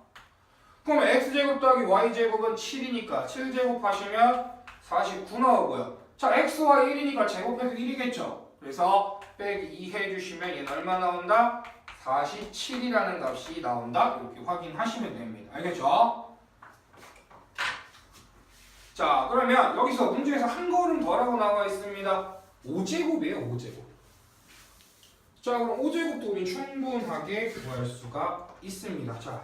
그럼 x제곱 더하기 y제곱은 7이니까 7제곱 하시면 49 나오고요. 자, x와 1이니까 제곱해서 1이겠죠. 그래서 빼기 2 해주시면 얘는 얼마 나온다? 47이라는 값이 나온다. 이렇게 확인하시면 됩니다. 알겠죠? 자, 그러면 여기서 문제에서 한 걸음 더라고 나와 있습니다. 5제곱이에요. 5제곱. 자, 그럼 5제곱도 우리 충분하게 구할 수가 있습니다. 자,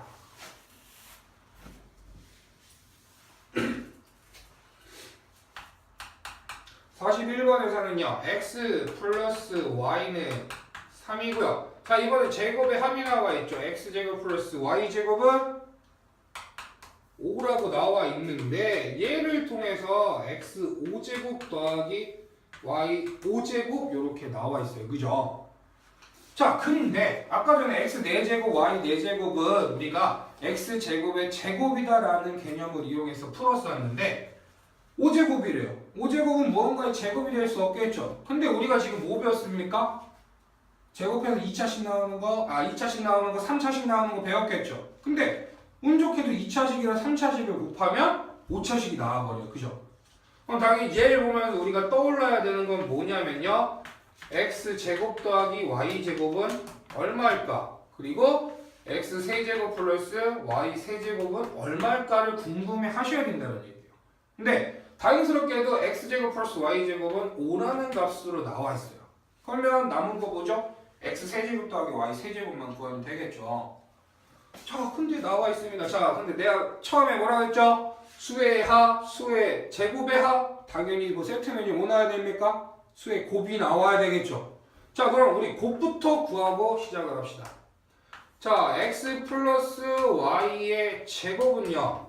41번에서는요 x 플러스 y는 3이고요. 자, 이번에 제곱의 합이 나와 있죠. x제곱 플러스 y제곱은 5라고 나와 있는데 얘를 통해서 x 5제곱 더하기 y 5제곱 이렇게 나와 있어요. 그죠? 자, 근데 아까 전에 x 4제곱 y 4제곱은 우리가 x제곱의 제곱이다라는 개념을 이용해서 풀었었는데 5제곱이래요. 5제곱은 무언가의 제곱이 될 수 없겠죠. 근데 우리가 지금 뭐 배웠습니까? 제곱해서 2차씩 나오는 거, 2차씩 나오는 거, 3차씩 나오는 거 배웠겠죠. 근데 운 좋게도 2차식이랑 3차식을 곱하면 5차식이 나와버려요. 그죠? 그럼 당연히 얘를 보면서 우리가 떠올라야 되는 건 뭐냐면요. x제곱 더하기 y제곱은 얼마일까? 그리고 x세제곱 플러스 y세제곱은 얼마일까를 궁금해 하셔야 된다는 얘기예요. 근데 다행스럽게도 x제곱 플러스 y제곱은 5라는 값으로 나와 있어요. 그러면 남은 거 뭐죠? x세제곱 더하기 y세제곱만 구하면 되겠죠. 자, 근데 나와 있습니다. 자, 근데 내가 처음에 뭐라고 했죠? 수의 하, 수의 제곱의 하. 당연히 뭐 세트면이 뭐 나와야 됩니까? 수의 곱이 나와야 되겠죠. 자, 그럼 우리 곱부터 구하고 시작을 합시다. 자, x 플러스 y의 제곱은요.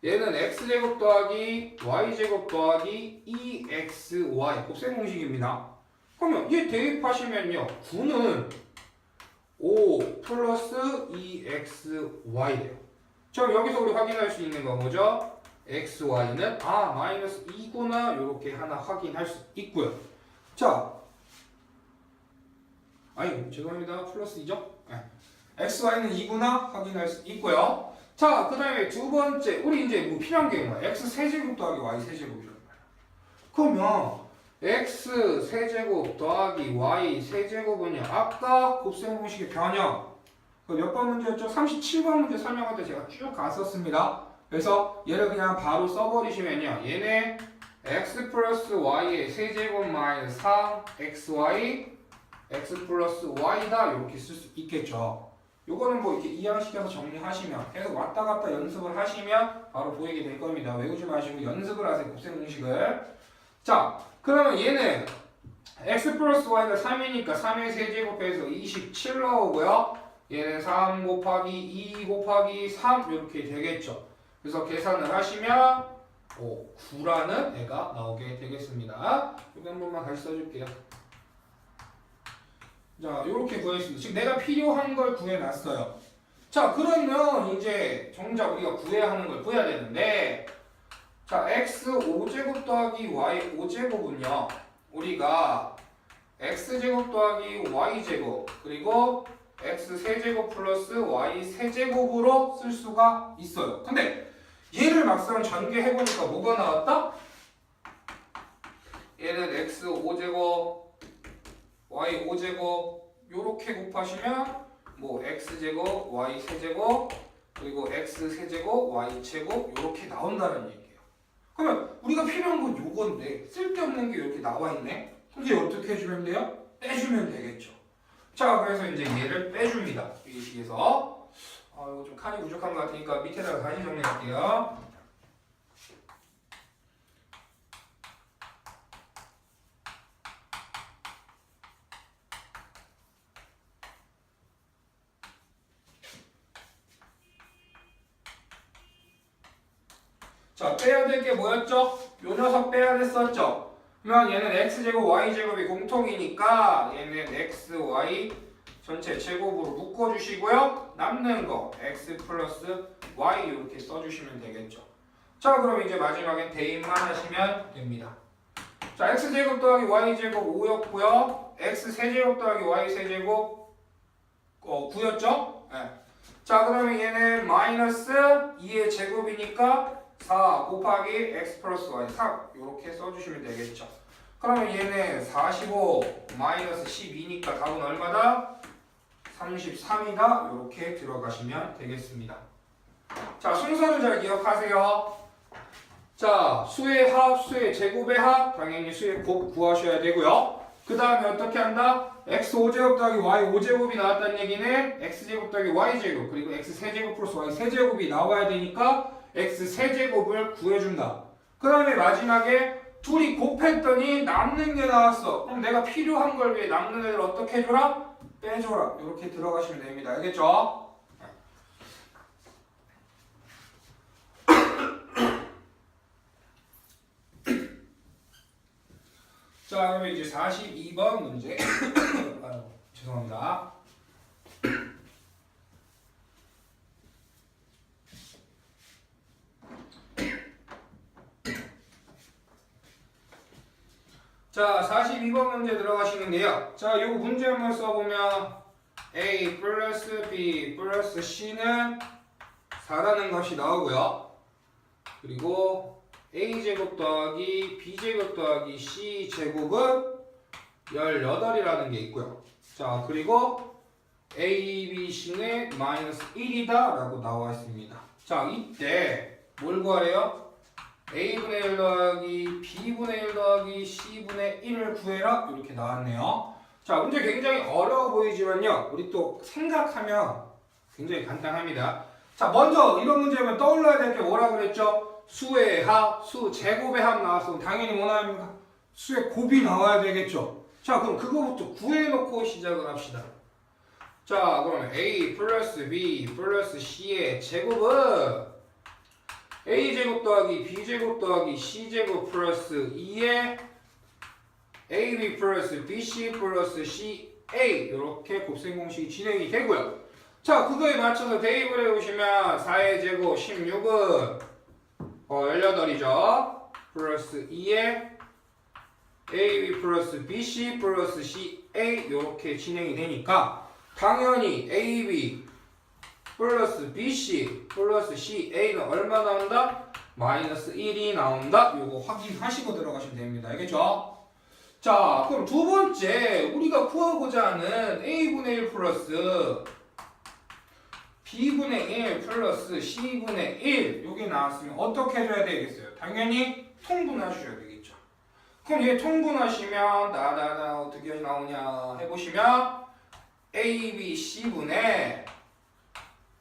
얘는 x제곱 더하기 y제곱 더하기 2xy 곱셈 공식입니다. 그러면 얘 대입하시면요. 9는 5 플러스 2xy 돼요. 자, 여기서 우리 확인할 수 있는 거 뭐죠? xy는 마이너스 2구나 이렇게 하나 확인할 수 있고요. 자, 죄송합니다. 플러스 2죠? 네. xy는 2구나 확인할 수 있고요. 자, 그 다음에 두 번째 우리 이제 뭐 필요한 게 뭐야? x 세제곱 더하기 y 세제곱이란 말이야. 그러면 x 세제곱 더하기 y 세제곱은요. 아까 곱셈 공식의 변형 몇 번 문제였죠? 37번 문제 설명할 때 제가 쭉 갔었습니다. 그래서 얘를 그냥 바로 써버리시면요. 얘네 x 플러스 y의 세제곱 마이너스 3xy x 플러스 y다 이렇게 쓸 수 있겠죠. 요거는 뭐 이렇게 이항시켜서 정리하시면 계속 왔다 갔다 연습을 하시면 바로 보이게 될 겁니다. 외우지 마시고 연습을 하세요. 곱셈 공식을. 자, 그러면 얘는 x 플러스 y가 3이니까 3의 세제곱해서 27 나오고요. 얘는 3 곱하기 2 곱하기 3 이렇게 되겠죠. 그래서 계산을 하시면 9라는 애가 나오게 되겠습니다. 여기 한 번만 다시 써줄게요. 자, 이렇게 구했습니다. 지금 내가 필요한 걸 구해놨어요. 자, 그러면 이제 정작 우리가 구해야 하는 걸 구해야 되는데, 자, x 5제곱 더하기 y 5제곱은요, 우리가 x제곱 더하기 y제곱 그리고 x 세제곱 플러스 y 세제곱으로 쓸 수가 있어요. 근데 얘를 막상 전개해보니까 뭐가 나왔다? 얘는 x 5제곱 y 5제곱 요렇게 곱하시면 뭐 x제곱 y 세제곱 그리고 x 세제곱 y 제곱 요렇게 나온다는 얘기예요. 그러면 우리가 필요한 건 요건데 쓸데없는 게 이렇게 나와 있네. 이제 어떻게 해주면 돼요? 빼주면 되겠죠. 자, 그래서 이제 얘를 빼줍니다. 이 식에서. 이거 좀 칸이 부족한 것 같으니까 밑에다가 다시 정리할게요. 자, 빼야 될 게 뭐였죠? 요 녀석 빼야 됐었죠? 그러면 얘는 x제곱 y제곱이 공통이니까 얘는 x, y 전체 제곱으로 묶어주시고요. 남는 거 x 플러스 y 이렇게 써주시면 되겠죠. 자, 그럼 이제 마지막엔 대입만 하시면 됩니다. 자, x제곱 더하기 y제곱 5였고요. x 세제곱 더하기 y 세제곱 9였죠? 네. 자, 그러면 얘는 마이너스 2의 제곱이니까 4 곱하기 x 플러스 y 3 이렇게 써주시면 되겠죠. 그러면 얘는 45 마이너스 12니까 답은 얼마다? 33이다. 이렇게 들어가시면 되겠습니다. 자, 순서를 잘 기억하세요. 자, 수의 합, 수의 제곱의 합, 당연히 수의 곱 구하셔야 되고요. 그 다음에 어떻게 한다? x 5제곱 더하기 y 5제곱이 나왔다는 얘기는 x제곱 더하기 y제곱 그리고 x 세제곱 플러스 y 세제곱이 나와야 되니까 x 세제곱을 구해준다. 그 다음에 마지막에 둘이 곱했더니 남는 게 나왔어. 그럼 내가 필요한 걸 위해 남는 애를 어떻게 해줘라? 빼줘라. 이렇게 들어가시면 됩니다. 알겠죠? 자, 그러면 이제 42번 문제. 아유, 죄송합니다. 자, 42번 문제 들어가시는데요. 자, 요 문제 한번 써보면 A 플러스 B 플러스 C는 4라는 값이 나오고요. 그리고 A제곱 더하기 B제곱 더하기 C제곱은 18이라는 게 있고요. 자, 그리고 A, B, C는 마이너스 1이다 라고 나와 있습니다. 자, 이때 뭘 구하래요? A분의 1 더하기 B분의 1 더하기 C분의 1을 구해라 이렇게 나왔네요. 자, 문제 굉장히 어려워 보이지만요, 우리 또 생각하면 굉장히 간단합니다. 자, 먼저 이런 문제면 떠올라야 될 게 뭐라 그랬죠? 수의 합, 수 제곱의 합 나왔으면 당연히 뭐 나옵니까? 수의 곱이 나와야 되겠죠. 자, 그럼 그거부터 구해놓고 시작을 합시다. 자, 그러면 A 플러스 B 플러스 C의 제곱은 A제곱 더하기 B제곱 더하기 C제곱 플러스 2의 AB 플러스 BC 플러스 CA 이렇게 곱셈 공식이 진행이 되고요. 자, 그거에 맞춰서 대입을 해보시면 4의 제곱 16은 18이죠. 플러스 2의 AB 플러스 BC 플러스 CA 이렇게 진행이 되니까 당연히 AB 플러스 BC 플러스 CA는 얼마 나온다? 마이너스 1이 나온다. 요거 확인하시고 들어가시면 됩니다. 알겠죠? 자, 그럼 두 번째 우리가 구하고자 하는 A분의 1 플러스 B분의 1 플러스 C분의 1 요게 나왔으면 어떻게 해줘야 되겠어요? 당연히 통분하셔야 되겠죠. 그럼 얘 통분하시면 어떻게 나오냐 해보시면 ABC분의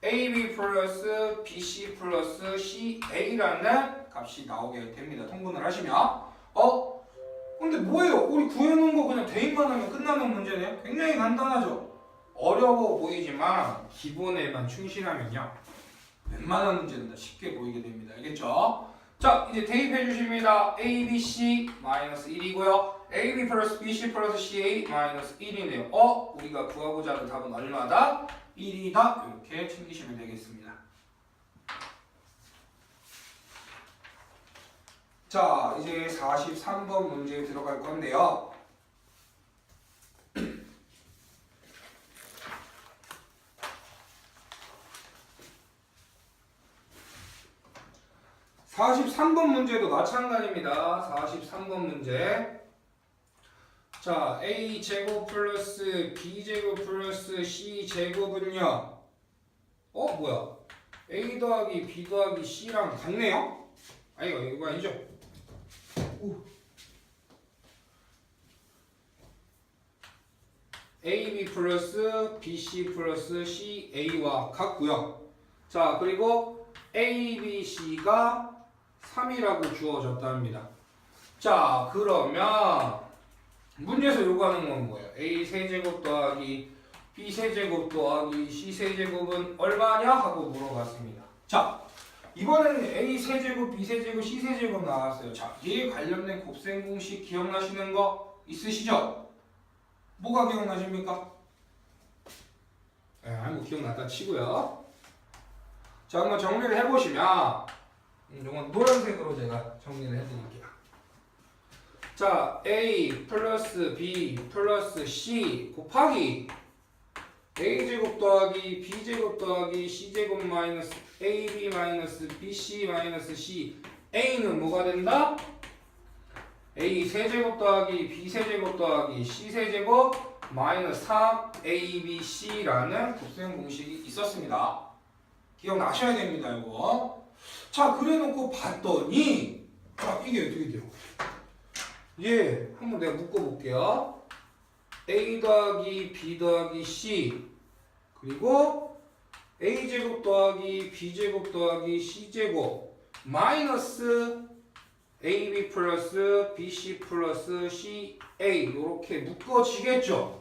AB 플러스 BC 플러스 CA라는 값이 나오게 됩니다. 통분을 하시면 근데 뭐예요? 우리 구해놓은 거 그냥 대입만 하면 끝나는 문제네요. 굉장히 간단하죠. 어려워 보이지만 기본에만 충실하면요 웬만한 문제는 다 쉽게 보이게 됩니다. 알겠죠? 자, 이제 대입해 주십니다. A, B, C 마이너스 1이고요. A, B 플러스 B, C 플러스 C, A 마이너스 1이네요. 우리가 구하고자 하는 답은 얼마다? 1이다. 이렇게 챙기시면 되겠습니다. 자, 이제 43번 문제에 들어갈 건데요. (43번) 문제도 마찬가지입니다. 43번 문제. 자, a제곱 플러스 b제곱 플러스 c제곱은요. 뭐야? a 더하기 b 더하기 c랑 같네요? 이거 아니죠? AB 플러스 BC 플러스 CA와 같고요. 자, 그리고 ABC가 3이라고 주어졌답니다. 자, 그러면 문제에서 요구하는 건 뭐예요? A 세제곱 더하기 B 세제곱 더하기 C 세제곱은 얼마냐? 하고 물어봤습니다. 자, 이번에는 A 세제곱, B 세제곱, C 세제곱 나왔어요. 자, 얘에 관련된 곱셈 공식 기억나시는 거 있으시죠? 뭐가 기억나십니까? 뭐 기억났다 치고요. 자, 한번 정리를 해보시면 이건 노란색으로 제가 정리를 해드릴게요. 자, A 플러스 B 플러스 C 곱하기 A제곱 더하기 B제곱 더하기 C제곱 마이너스 AB 마이너스 BC 마이너스 C A는 뭐가 된다? A 세제곱 더하기 B 세제곱 더하기 C 세제곱 마이너스 3ABC라는 곱셈 공식이 있었습니다. 기억나셔야 됩니다, 이거. 자, 그래놓고 봤더니 이게 어떻게 돼요? 한번 내가 묶어볼게요. A 더하기 B 더하기 C 그리고 A제곱 더하기 B제곱 더하기 C제곱 마이너스 AB 플러스 BC 플러스 CA 이렇게 묶어지겠죠?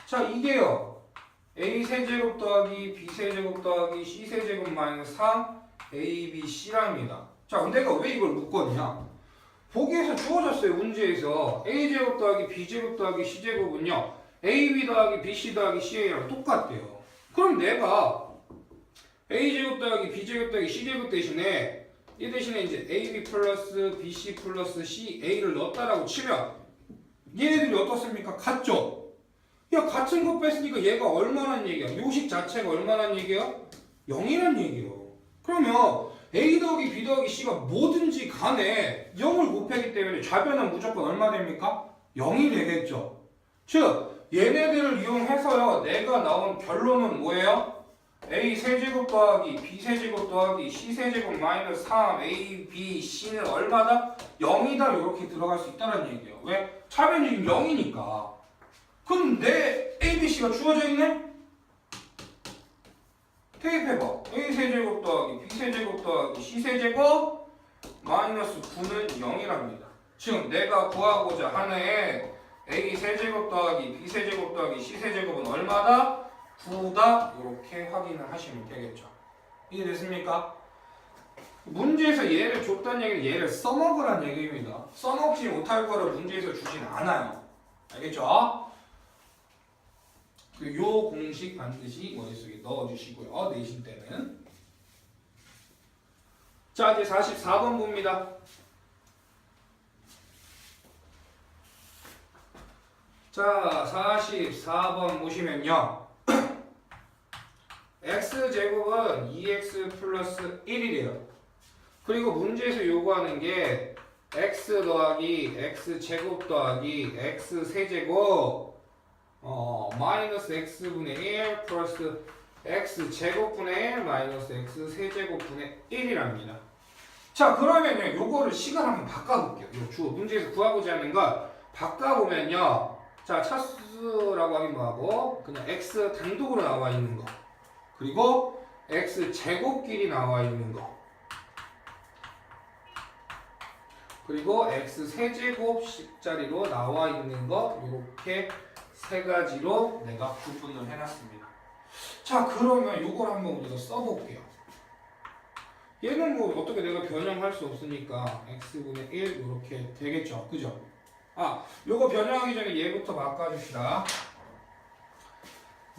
자, 이게요. A 세제곱 더하기 B 세제곱 더하기 C 세제곱 마이너스 3ABC랍니다. 자, 근데 내가 왜 이걸 묶었냐? 보기에서 주어졌어요. 문제에서 A제곱 더하기 B제곱 더하기 C제곱은요 AB 더하기 BC 더하기 CA랑 똑같대요. 그럼 내가 A제곱 더하기 B제곱 더하기 C제곱 대신에 이 대신에 이제 AB 플러스 BC 플러스 CA를 넣었다라고 치면 얘네들이 어떻습니까? 같죠? 야, 같은 거 뺐으니까 얘가 얼마란 얘기야? 요식 자체가 얼마란 얘기야? 0이란 얘기예요. 그러면 A 더하기 B 더하기 C가 뭐든지 간에 0을 곱하기 때문에 좌변은 무조건 얼마 됩니까? 0이 되겠죠. 즉 얘네들을 이용해서요 내가 나온 결론은 뭐예요? A 세제곱 더하기 B 세제곱 더하기 C 세제곱 마이너스 3ABC는 얼마다? 0이다 이렇게 들어갈 수 있다는 얘기예요. 왜? 차변이 지금 0이니까. 근데 ABC가 주어져 있네? 대입해봐. A 세제곱 더하기 B 세제곱 더하기 C 세제곱 마이너스 9는 0이랍니다. 즉 내가 구하고자 하는 A 세제곱 더하기 B 세제곱 더하기 C 세제곱은 얼마다? 9다. 이렇게 확인을 하시면 되겠죠. 이해됐습니까? 문제에서 얘를 줬다는 얘기는 얘를 써먹으란 얘기입니다. 써먹지 못할 거를 문제에서 주진 않아요. 알겠죠? 요 공식 반드시 머릿속에 넣어주시고요. 내신 때는. 자, 이제 44번 봅니다. 자, 44번 보시면요. x제곱은 2x 플러스 1이래요. 그리고 문제에서 요구하는 게 x 더하기 x제곱 더하기 x세제곱 마이너스 x분의 1 플러스 x제곱분의 1 마이너스 x세제곱분의 1이랍니다. 자, 그러면요 요거를 시간 한번 바꿔볼게요. 요 주어 문제에서 구하고자 하는 걸 바꿔보면요. 자, 차수라고 하긴 뭐하고 그냥 x 단독으로 나와 있는 거 그리고 x제곱끼리 나와 있는 거 그리고 x 세제곱씩짜리로 나와 있는 거 이렇게 세 가지로 내가 구분을 해놨습니다. 자, 그러면 이걸 한번 우리가 써볼게요. 얘는 뭐 어떻게 내가 변형할 수 없으니까 x분의 1 이렇게 되겠죠. 그죠? 아, 요거 변형하기 전에 얘부터 바꿔줍시다.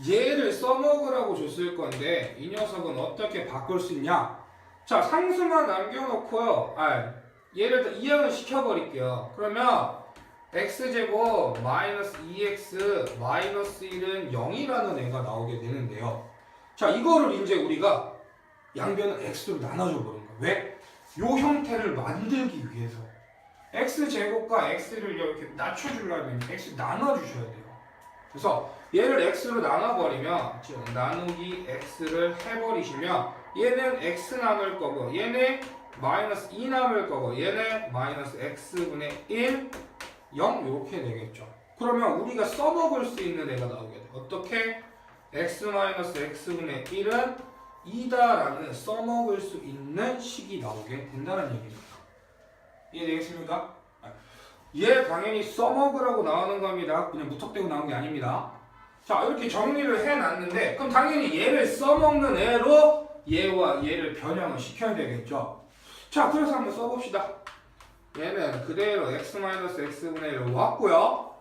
얘를 써먹으라고 줬을 건데 이 녀석은 어떻게 바꿀 수 있냐? 자, 상수만 남겨놓고요. 얘를 이항을 시켜버릴게요. 그러면 x제곱 마이너스 2x 마이너스 1은 0이라는 애가 나오게 되는데요. 자, 이거를 이제 우리가 양변을 x로 나눠줘 버린 거야. 왜? 요 형태를 만들기 위해서. x제곱과 x를 이렇게 낮춰주려면 x 나눠주셔야 돼요. 그래서 얘를 x로 나눠버리면, 즉 나누기 x를 해버리시면 얘는 x 남을 거고 얘는 마이너스 2 남을 거고 얘는 마이너스 x분의 1, 0 이렇게 되겠죠. 그러면 우리가 써먹을 수 있는 애가 나오게 돼. 어떻게? x 마이너스 x분의 1은 2다라는 써먹을 수 있는 식이 나오게 된다는 얘기입니다. 이해되겠습니까? 얘 당연히 써먹으라고 나오는 겁니다. 그냥 무턱대고 나온 게 아닙니다. 자, 이렇게 정리를 해놨는데 그럼 당연히 얘를 써먹는 애로 얘와 얘를 변형을 시켜야 되겠죠. 자, 그래서 한번 써봅시다. 얘는 그대로 x-x분의 1로 왔고요.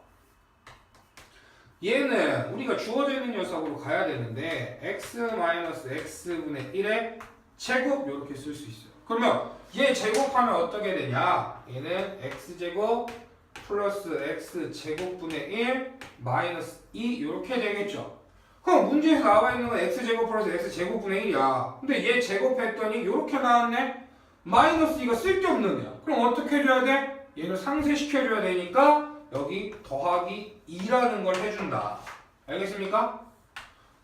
얘는 우리가 주어져 있는 녀석으로 가야 되는데 x-x분의 1의 제곱 이렇게 쓸 수 있어요. 그러면 얘 제곱하면 어떻게 되냐? 얘는 x제곱 플러스 x제곱분의 1 마이너스 2 이렇게 되겠죠. 그럼 문제에서 나와 있는 건 x제곱 플러스 x제곱분의 1이야. 근데 얘 제곱했더니 이렇게 나왔네? 마이너스 2가 쓸데없는 애야. 그럼 어떻게 해줘야 돼? 얘를 상쇄시켜줘야 되니까 여기 더하기 2라는 걸 해준다. 알겠습니까?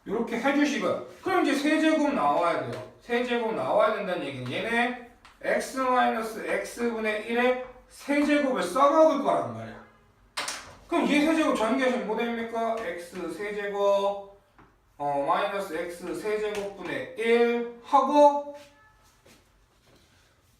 이렇게 해주시고요. 그럼 이제 세제곱 나와야 돼요. 세제곱 나와야 된다는 얘기는 얘네 x-x분의 1의 세제곱을 써먹을 거란 말이야. 그럼 얘 세제곱 전개하시면 뭐 됩니까? x 세제곱 마이너스 x 세제곱분의 1 하고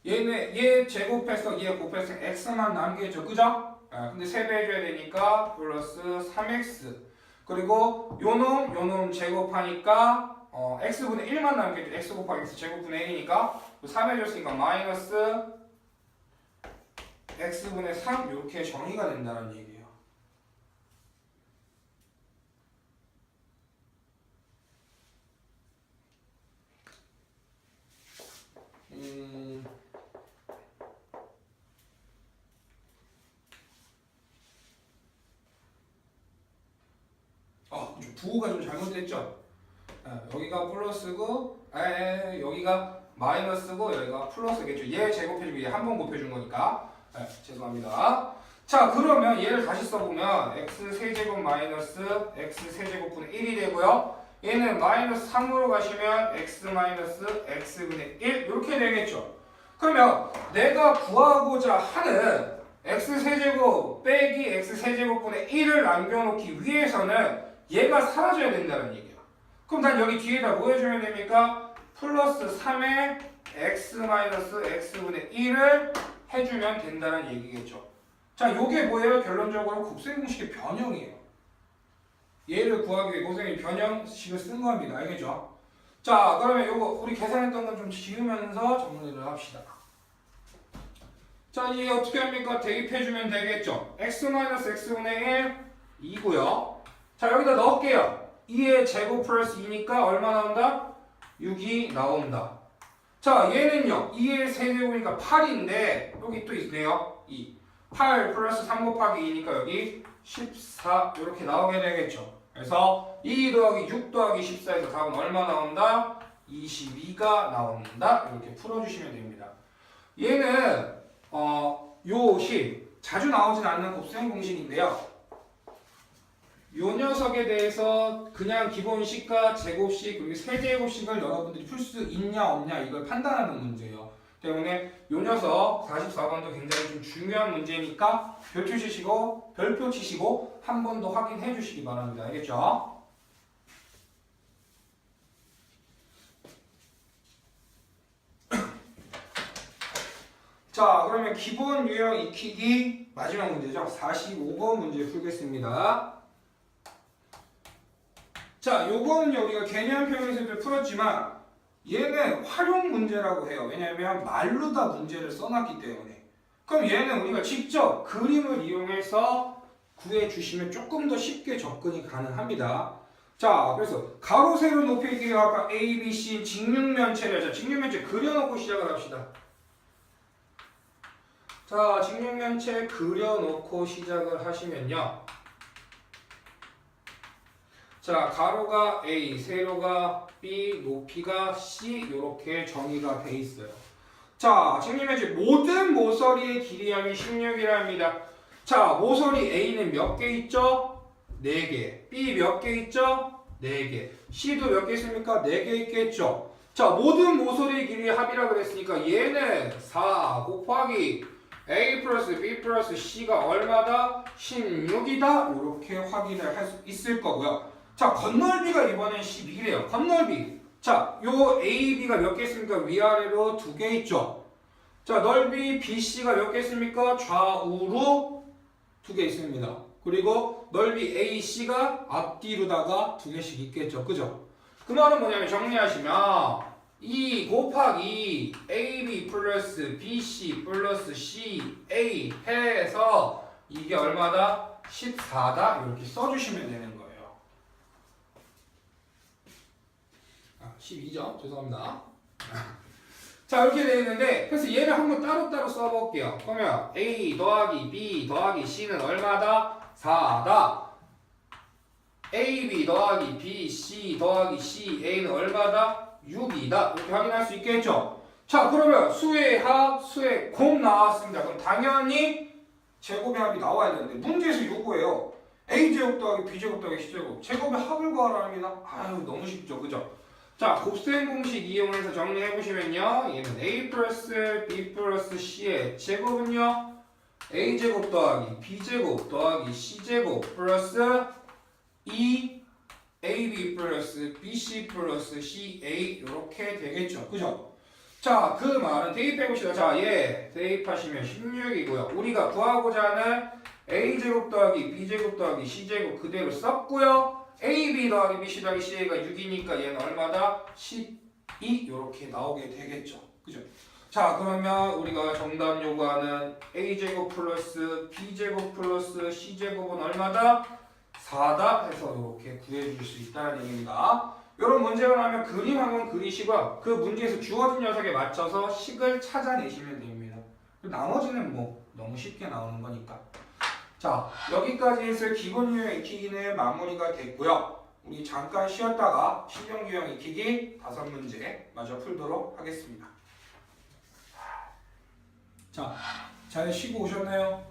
얘 제곱해서 얘 곱해서 x만 남기겠죠. 그죠? 근데 세배해줘야 되니까 플러스 3x 그리고 요놈 제곱하니까 x분의 1만 남기겠죠. x 곱하기 x 제곱분의 1이니까 3 해줬으니까 마이너스 x분의 3 이렇게 정의가 된다는 얘기예요. 부호가 좀 잘못됐죠? 여기가 플러스고 여기가 마이너스고 여기가 플러스겠죠. 얘 제곱해주고 얘 한 번 곱해준 거니까 죄송합니다. 자, 그러면 얘를 다시 써보면 x 세제곱 마이너스 x 세제곱분의 1이 되고요. 얘는 마이너스 3으로 가시면 x 마이너스 x분의 1 이렇게 되겠죠. 그러면 내가 구하고자 하는 x 세제곱 빼기 x 세제곱분의 1을 남겨놓기 위해서는 얘가 사라져야 된다는 얘기야. 그럼 난 여기 뒤에다 뭐 해주면 됩니까? 플러스 3의 x 마이너스 x분의 1을 해주면 된다는 얘기겠죠. 자, 요게 뭐예요? 결론적으로 곱셈 공식의 변형이에요. 얘를 구하기 위해 곱셈의 변형식을 쓴 겁니다. 알겠죠? 자, 그러면 요거 우리 계산했던 건 좀 지우면서 정리를 합시다. 자, 이게 어떻게 합니까? 대입해주면 되겠죠. x 마이너스 x분의 1 2고요. 자, 여기다 넣을게요. 2의 제곱 플러스 2니까 얼마 나온다? 6이 나온다. 자, 얘는요. 2의 세제곱이니까 8인데 여기 또 있네요. 2. 8 플러스 3 곱하기 2니까 여기 14 이렇게 나오게 되겠죠. 그래서 2 더하기 6 더하기 14에서 답은 얼마 나온다? 22가 나온다. 이렇게 풀어주시면 됩니다. 얘는 요식 자주 나오진 않는 곱셈 공식인데요. 요 녀석에 대해서 그냥 기본식과 제곱식 그리고 세제곱식을 여러분들이 풀 수 있냐 없냐 이걸 판단하는 문제예요. 때문에 요 녀석 44번도 굉장히 좀 중요한 문제니까 별표 치시고 한 번 더 확인해 주시기 바랍니다. 알겠죠? 자, 그러면 기본 유형 익히기 마지막 문제죠. 45번 문제 풀겠습니다. 자, 요거는요 우리가 개념 표현에서도 풀었지만 얘는 활용 문제라고 해요. 왜냐하면 말로 다 문제를 써놨기 때문에. 그럼 얘는 우리가 직접 그림을 이용해서 구해주시면 조금 더 쉽게 접근이 가능합니다. 자, 그래서 가로 세로 높이기가 아까 A, B, C 직육면체를 자, 직육면체 그려놓고 시작을 합시다. 자, 직육면체 그려놓고 시작을 하시면요. 자, 가로가 A, 세로가 B, 높이가 C 이렇게 정의가 돼 있어요. 자, 직육면체 모든 모서리의 길이함이 16이랍니다. 자, 모서리 A는 몇 개 있죠? 4개. B 몇 개 있죠? 4개. C도 몇 개 있습니까? 4개 있겠죠? 자, 모든 모서리의 길이의 합이라고 그랬으니까 얘는 4 곱하기 A 플러스 B 플러스 C가 얼마다? 16이다. 이렇게 확인을 할 수 있을 거고요. 자, 건널비가 이번엔 12래요. 건널비. 자, 요 AB가 몇 개 있습니까? 위아래로 2개 있죠? 자, 넓이 BC가 몇 개 있습니까? 좌우로 2개 있습니다. 그리고 넓이 AC가 앞뒤로다가 2개씩 있겠죠. 그죠? 그 말은 뭐냐면 정리하시면 2 곱하기 AB 플러스 BC 플러스 CA 해서 이게 얼마다? 14다. 이렇게 써주시면 되는 거예요. 12죠? 죄송합니다. 자, 이렇게 되어 있는데 그래서 얘를 한번 따로따로 써볼게요. 그러면 A 더하기 B 더하기 C는 얼마다? 4다. AB 더하기 B, C 더하기 CA는 얼마다? 6이다. 이렇게 확인할 수 있겠죠? 자, 그러면 수의 합, 수의 곱 나왔습니다. 그럼 당연히 제곱의 합이 나와야 되는데 문제에서 요거예요. A제곱 더하기 B제곱 더하기 C제곱 제곱의 합을 구하랍니다. 아유, 너무 쉽죠? 그죠? 자, 곱셈 공식 이용해서 정리해보시면요. 얘는 A 플러스 B 플러스 C의 제곱은요. A제곱 더하기 B제곱 더하기 C제곱 플러스 2AB 플러스 BC 플러스 CA 이렇게 되겠죠. 그죠? 자, 그 말은 대입해봅시다. 자, 얘 대입하시면 16이고요. 우리가 구하고자 하는 A제곱 더하기 B제곱 더하기 C제곱 그대로 썼고요. AB 더하기 BC 더하기 CA가 6이니까 얘는 얼마다? 12 이렇게 나오게 되겠죠. 그죠? 자, 그러면 우리가 정답 요구하는 A제곱 플러스 B제곱 플러스 C제곱은 얼마다? 4다 해서 이렇게 구해줄 수 있다는 얘기입니다. 이런 문제가 나면 그림 한번 그리시고 그 문제에서 주어진 녀석에 맞춰서 식을 찾아내시면 됩니다. 나머지는 뭐 너무 쉽게 나오는 거니까. 자, 여기까지 해서 기본 유형 익히기는 마무리가 됐고요. 우리 잠깐 쉬었다가 실용 유형 익히기 5문제 마저 풀도록 하겠습니다. 자, 잘 쉬고 오셨나요?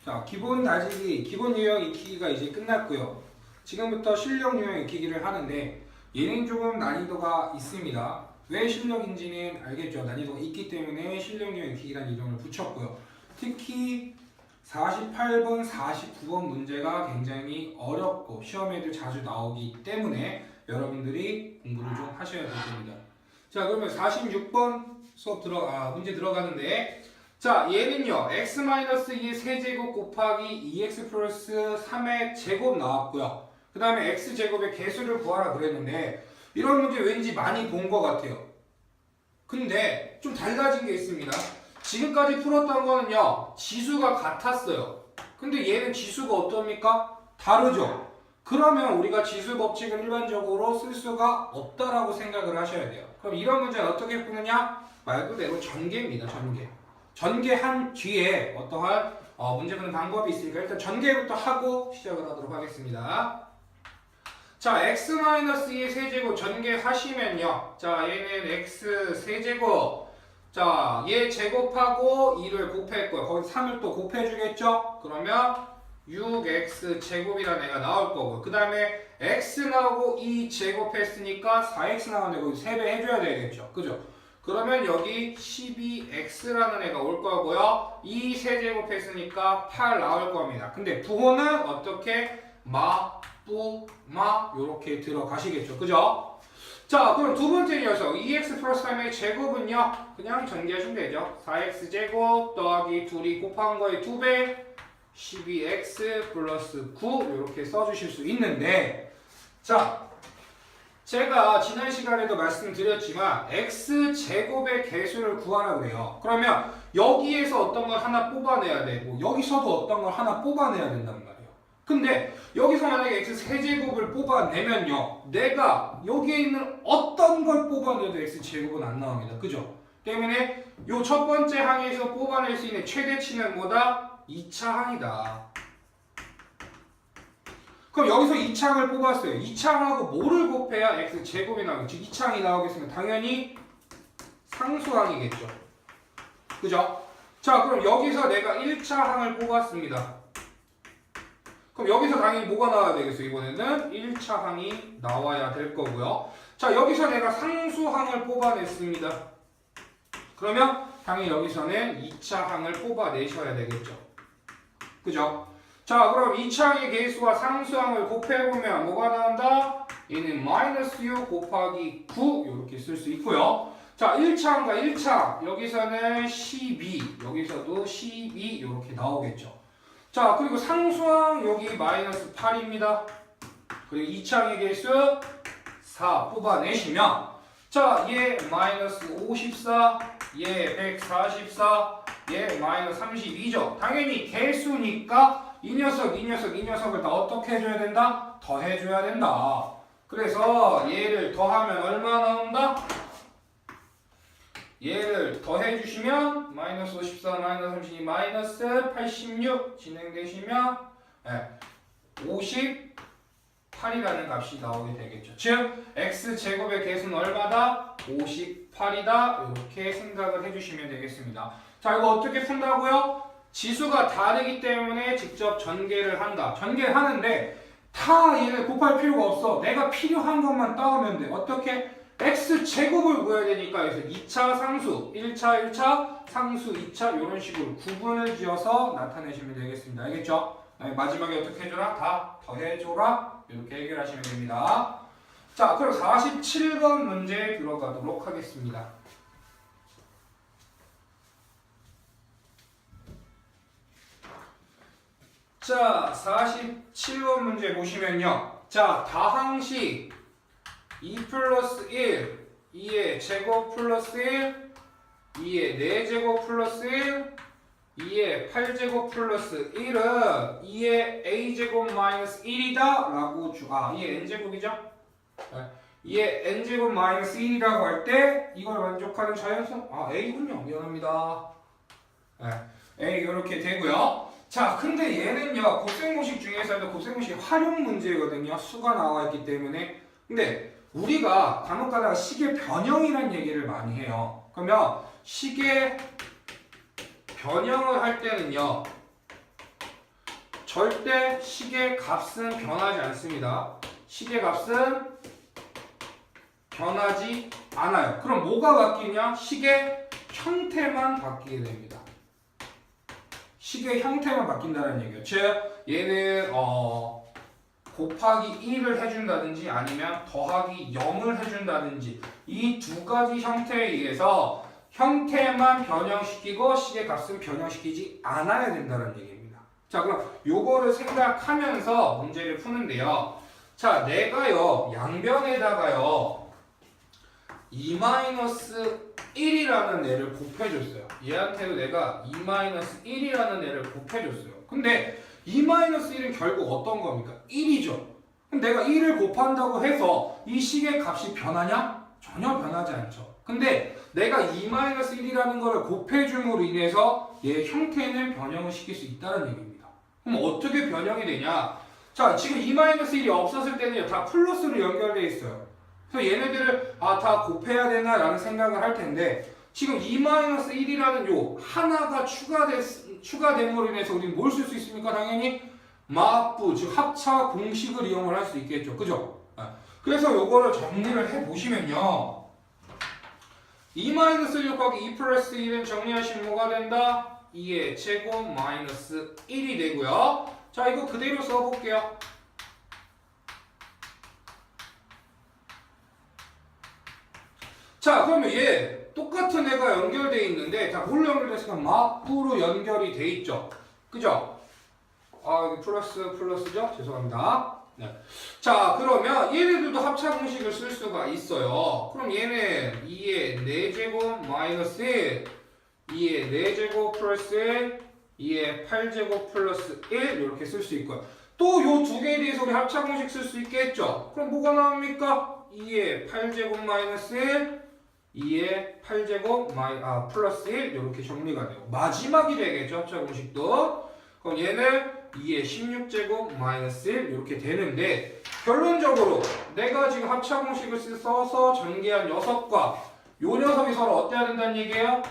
자, 기본 다지기, 기본 유형 익히기가 이제 끝났고요. 지금부터 실용 유형 익히기를 하는데 얘는 조금 난이도가 있습니다. 왜 실력인지는 알겠죠? 난이도가 있기 때문에 실용 유형 익히기라는 이름을 붙였고요. 특히 48번, 49번 문제가 굉장히 어렵고 시험에도 자주 나오기 때문에 여러분들이 공부를 좀 하셔야 될 겁니다. 자, 그러면 46번 수업 문제 들어가는데 자, 얘는요 x-2의 세제곱 곱하기 2x 플러스 3의 제곱 나왔고요. 그 다음에 x제곱의 개수를 구하라 그랬는데 이런 문제 왠지 많이 본 것 같아요. 근데 좀 달라진 게 있습니다. 지금까지 풀었던 거는요 지수가 같았어요. 근데 얘는 지수가 어떻습니까? 다르죠. 그러면 우리가 지수 법칙을 일반적으로 쓸 수가 없다라고 생각을 하셔야 돼요. 그럼 이런 문제는 어떻게 푸느냐? 말 그대로 전개입니다. 전개한 뒤에 어떠한 문제 푸는 방법이 있으니까 일단 전개부터 하고 시작을 하도록 하겠습니다. 자, x-2의 세제곱 전개하시면요. 자, 얘는 x 세제곱. 자, 얘 제곱하고 2를 곱했고요. 거기 3을 또 곱해주겠죠? 그러면 6x 제곱이라는 애가 나올 거고. 그 다음에 x 나오고 2 제곱했으니까 4x 나오는데 거기 3배 해줘야 되겠죠? 그죠? 그러면 여기 12x라는 애가 올 거고요. 2 세제곱했으니까 8 나올 겁니다. 근데 부호는 어떻게? 마, 뿌, 마 요렇게 들어가시겠죠. 그죠? 자, 그럼 두 번째 녀석 2x 플러스 3의 제곱은요. 그냥 전개하시면 되죠. 4x 제곱 더하기 2이 곱한 거의 2배 12x 플러스 9 이렇게 써주실 수 있는데 자, 제가 지난 시간에도 말씀드렸지만 x제곱의 개수를 구하라고 그래요. 그러면 여기에서 어떤 걸 하나 뽑아내야 되고 여기서도 어떤 걸 하나 뽑아내야 된단 말이에요. 근데 여기서 만약에 x세제곱을 뽑아내면요. 내가 여기에 있는 어떤 걸 뽑아내도 x제곱은 안 나옵니다. 그죠? 때문에 요 첫 번째 항에서 뽑아낼 수 있는 최대치는 뭐다? 2차 항이다. 그럼 여기서 2차 항을 뽑았어요. 2차 항하고 뭐를 곱해야 x제곱이 나오겠죠? 2차 항이 나오겠으면 당연히 상수항이겠죠. 그죠? 자, 그럼 여기서 내가 1차 항을 뽑았습니다. 그럼 여기서 당연히 뭐가 나와야 되겠어요? 이번에는 1차 항이 나와야 될 거고요. 자, 여기서 내가 상수항을 뽑아냈습니다. 그러면 당연히 여기서는 2차 항을 뽑아내셔야 되겠죠. 그죠? 자, 그럼 2차항의 개수와 상수항을 곱해보면 뭐가 나온다? 얘는 마이너스 6 곱하기 9 이렇게 쓸 수 있고요. 자, 1차항과 1차 여기서는 12 여기서도 12 이렇게 나오겠죠. 자, 그리고 상수항 여기 마이너스 8입니다. 그리고 2차항의 개수 4 뽑아내시면 자, 얘 마이너스 54, 얘 144, 얘 마이너스 32죠. 당연히 개수니까 이 녀석을 다 어떻게 해줘야 된다? 더해줘야 된다. 그래서 얘를 더하면 얼마 나온다? 얘를 더해주시면 마이너스 54, 마이너스 32, 마이너스 86 진행되시면 58이라는 값이 나오게 되겠죠. 즉 x제곱의 개수는 얼마다? 58이다. 이렇게 생각을 해주시면 되겠습니다. 자, 이거 어떻게 푼다고요? 지수가 다르기 때문에 직접 전개를 한다. 전개를 하는데 다 얘를 곱할 필요가 없어. 내가 필요한 것만 따오면 돼. 어떻게? x제곱을 구해야 되니까 그래서 2차 상수, 1차 상수 2차 이런 식으로 구분을 지어서 나타내시면 되겠습니다. 알겠죠? 마지막에 어떻게 해줘라? 다 더해줘라. 이렇게 해결하시면 됩니다. 자, 그럼 47번 문제 들어가도록 하겠습니다. 자, 47번 문제 보시면요. 자, 다항식 2 플러스 1, 2의 제곱 플러스 1, 2의 4제곱 플러스 1, 2의 8제곱 플러스 1은 2의 a제곱 마이너스 1이다 라고 2의 n제곱이죠? 2의 n제곱 마이너스 1이라고 할 때 이걸 만족하는 자연수? a군요. 미안합니다. a 이렇게 되고요. 자, 근데 얘는요, 곱셈공식 중에서도 곱셈공식 활용 문제거든요. 수가 나와 있기 때문에. 근데 우리가 간혹 가다가 식의 변형이라는 얘기를 많이 해요. 그러면 식의 변형을 할 때는요, 절대 식의 값은 변하지 않습니다. 식의 값은 변하지 않아요. 그럼 뭐가 바뀌냐? 식의 형태만 바뀌게 됩니다. 식의 형태만 바뀐다는 얘기예요. 즉 얘는 곱하기 1을 해준다든지 아니면 더하기 0을 해준다든지 이 두 가지 형태에 의해서 형태만 변형시키고 식의 값은 변형시키지 않아야 된다는 얘기입니다. 자, 그럼 요거를 생각하면서 문제를 푸는데요. 자, 내가요 양변에다가요 2-1이라는 애를 곱해줬어요. 얘한테도 내가 2-1이라는 애를 곱해줬어요. 근데 2-1은 결국 어떤 겁니까? 1이죠. 그럼 내가 1을 곱한다고 해서 이 식의 값이 변하냐? 전혀 변하지 않죠. 근데 내가 2-1이라는 거를 곱해줌으로 인해서 얘의 형태는 변형을 시킬 수 있다는 얘기입니다. 그럼 어떻게 변형이 되냐? 자, 지금 2-1이 없었을 때는 다 플러스로 연결되어 있어요. 그래서 얘네들을 다 곱해야 되나 라는 생각을 할 텐데 지금 2-1이라는 요 하나가 추가됨으로 인해서 우리는 뭘 쓸 수 있습니까? 당연히 마합부, 즉 합차 공식을 이용을 할 수 있겠죠. 그죠? 그래서 요거를 정리를 해보시면요. 2-1 곱하기 2 플러스 1은 정리하시면 뭐가 된다? 2의 제곱 마이너스 1이 되고요. 자, 이거 그대로 써볼게요. 자, 그러면 얘 똑같은 애가 연결되어 있는데 다 뭘로 연결됐으니까 막부로 연결이 돼 있죠. 그죠? 아, 이거 플러스죠? 죄송합니다. 네. 자, 그러면 얘네들도 합차 공식을 쓸 수가 있어요. 그럼 얘는 2의 4제곱 마이너스 1, 2의 4제곱 플러스 1, 2의 8제곱 플러스 1 이렇게 쓸 수 있고요. 또 요 두 개에 대해서 우리 합차 공식 쓸 수 있겠죠? 그럼 뭐가 나옵니까? 2의 8제곱 마이너스 1, 2의 8제곱 플러스 1 이렇게 정리가 돼요. 마지막이 되겠죠? 합차 공식도. 그럼 얘는 2의 16제곱 마이너스 1 이렇게 되는데 결론적으로 내가 지금 합차 공식을 써서 전개한 녀석과 요 녀석이 서로 어때야 된다는 얘기예요?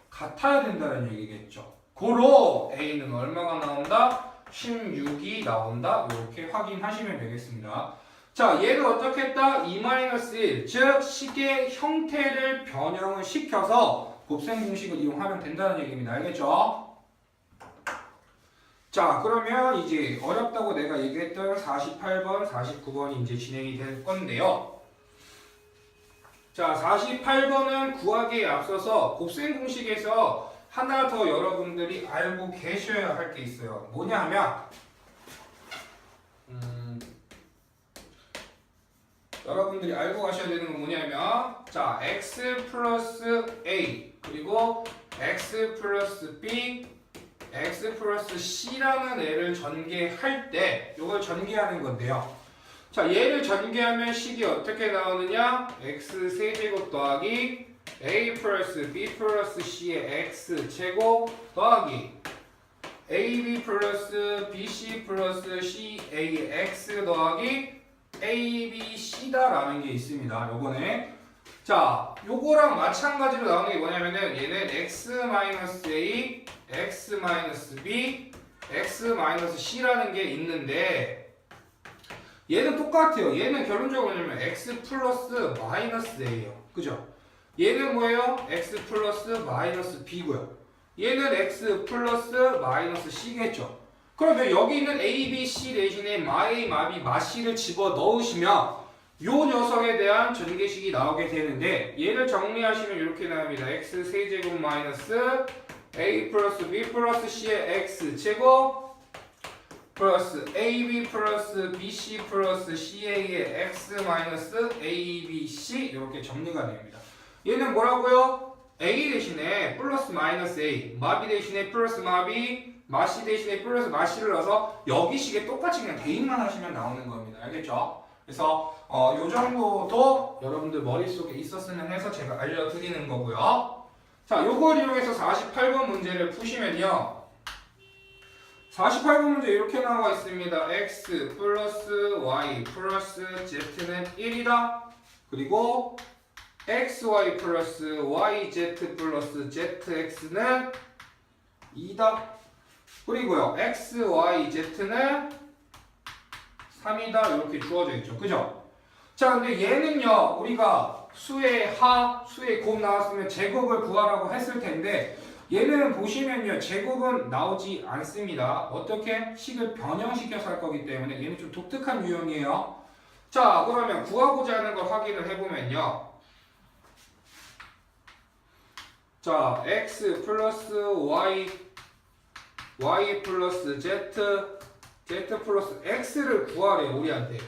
같아야 된다는 얘기겠죠. 고로 A는 얼마가 나온다? 16이 나온다. 이렇게 확인하시면 되겠습니다. 자, 얘는 어떻게 했다? 2-1, 즉 식의 형태를 변형을 시켜서 곱셈 공식을 이용하면 된다는 얘기입니다. 알겠죠? 자, 그러면 이제 어렵다고 내가 얘기했던 48번, 49번이 이제 진행이 될 건데요. 자, 48번은 구하기에 앞서서 곱셈 공식에서 하나 더 여러분들이 알고 계셔야 할 게 있어요. 뭐냐 하면 여러분들이 알고 가셔야 되는 건 뭐냐면 자, x 플러스 a 그리고 x 플러스 b x 플러스 c라는 애를 전개할 때 이걸 전개하는 건데요. 자, 얘를 전개하면 식이 어떻게 나오느냐? x 세제곱 더하기 a 플러스 b 플러스 c의 x 제곱 더하기 ab 플러스 bc 플러스 ca의 x 더하기 abc다라는 게 있습니다. 요거네. 자, 요거랑 마찬가지로 나오는 게 뭐냐면은 얘는 x-a, x-b, x-c라는 게 있는데 얘는 똑같아요. 얘는 결론적으로 뭐냐면 x 플러스 마이너스 a예요. 그죠? 얘는 뭐예요? x 플러스 마이너스 b고요. 얘는 x 플러스 마이너스 c겠죠. 그러면 여기 있는 a, b, c 대신에 마A, 마B, 마C를 집어 넣으시면 요 녀석에 대한 전개식이 나오게 되는데 얘를 정리하시면 이렇게 나옵니다. x 세제곱 마이너스 a 플러스 b 플러스 c의 x 제곱 플러스 ab 플러스 bc 플러스 ca의 x 마이너스 abc 이렇게 정리가 됩니다. 얘는 뭐라고요? a 대신에 플러스 마이너스 a, 마B 대신에 플러스 마B, 마C 대신에 플러스 마C를 넣어서 여기 식에 똑같이 그냥 대입만 하시면 나오는 겁니다. 알겠죠? 그래서 요 정도도 여러분들 머릿속에 있었으면 해서 제가 알려드리는 거고요. 자, 요걸 이용해서 48번 문제를 푸시면요. 48번 문제 이렇게 나와 있습니다. x 플러스 y 플러스 z는 1이다. 그리고 xy 플러스 yz 플러스 zx는 2다. 그리고요, x, y, z는 3이다. 이렇게 주어져 있죠. 그죠? 자, 근데 얘는요, 우리가 수의 하, 수의 곱 나왔으면 제곱을 구하라고 했을 텐데 얘는 보시면요, 제곱은 나오지 않습니다. 어떻게? 식을 변형시켜서 할 거기 때문에 얘는 좀 독특한 유형이에요. 자, 그러면 구하고자 하는 걸 확인을 해보면요. 자, x 플러스 y 플러스 z 플러스 x를 구하래요, 우리한테.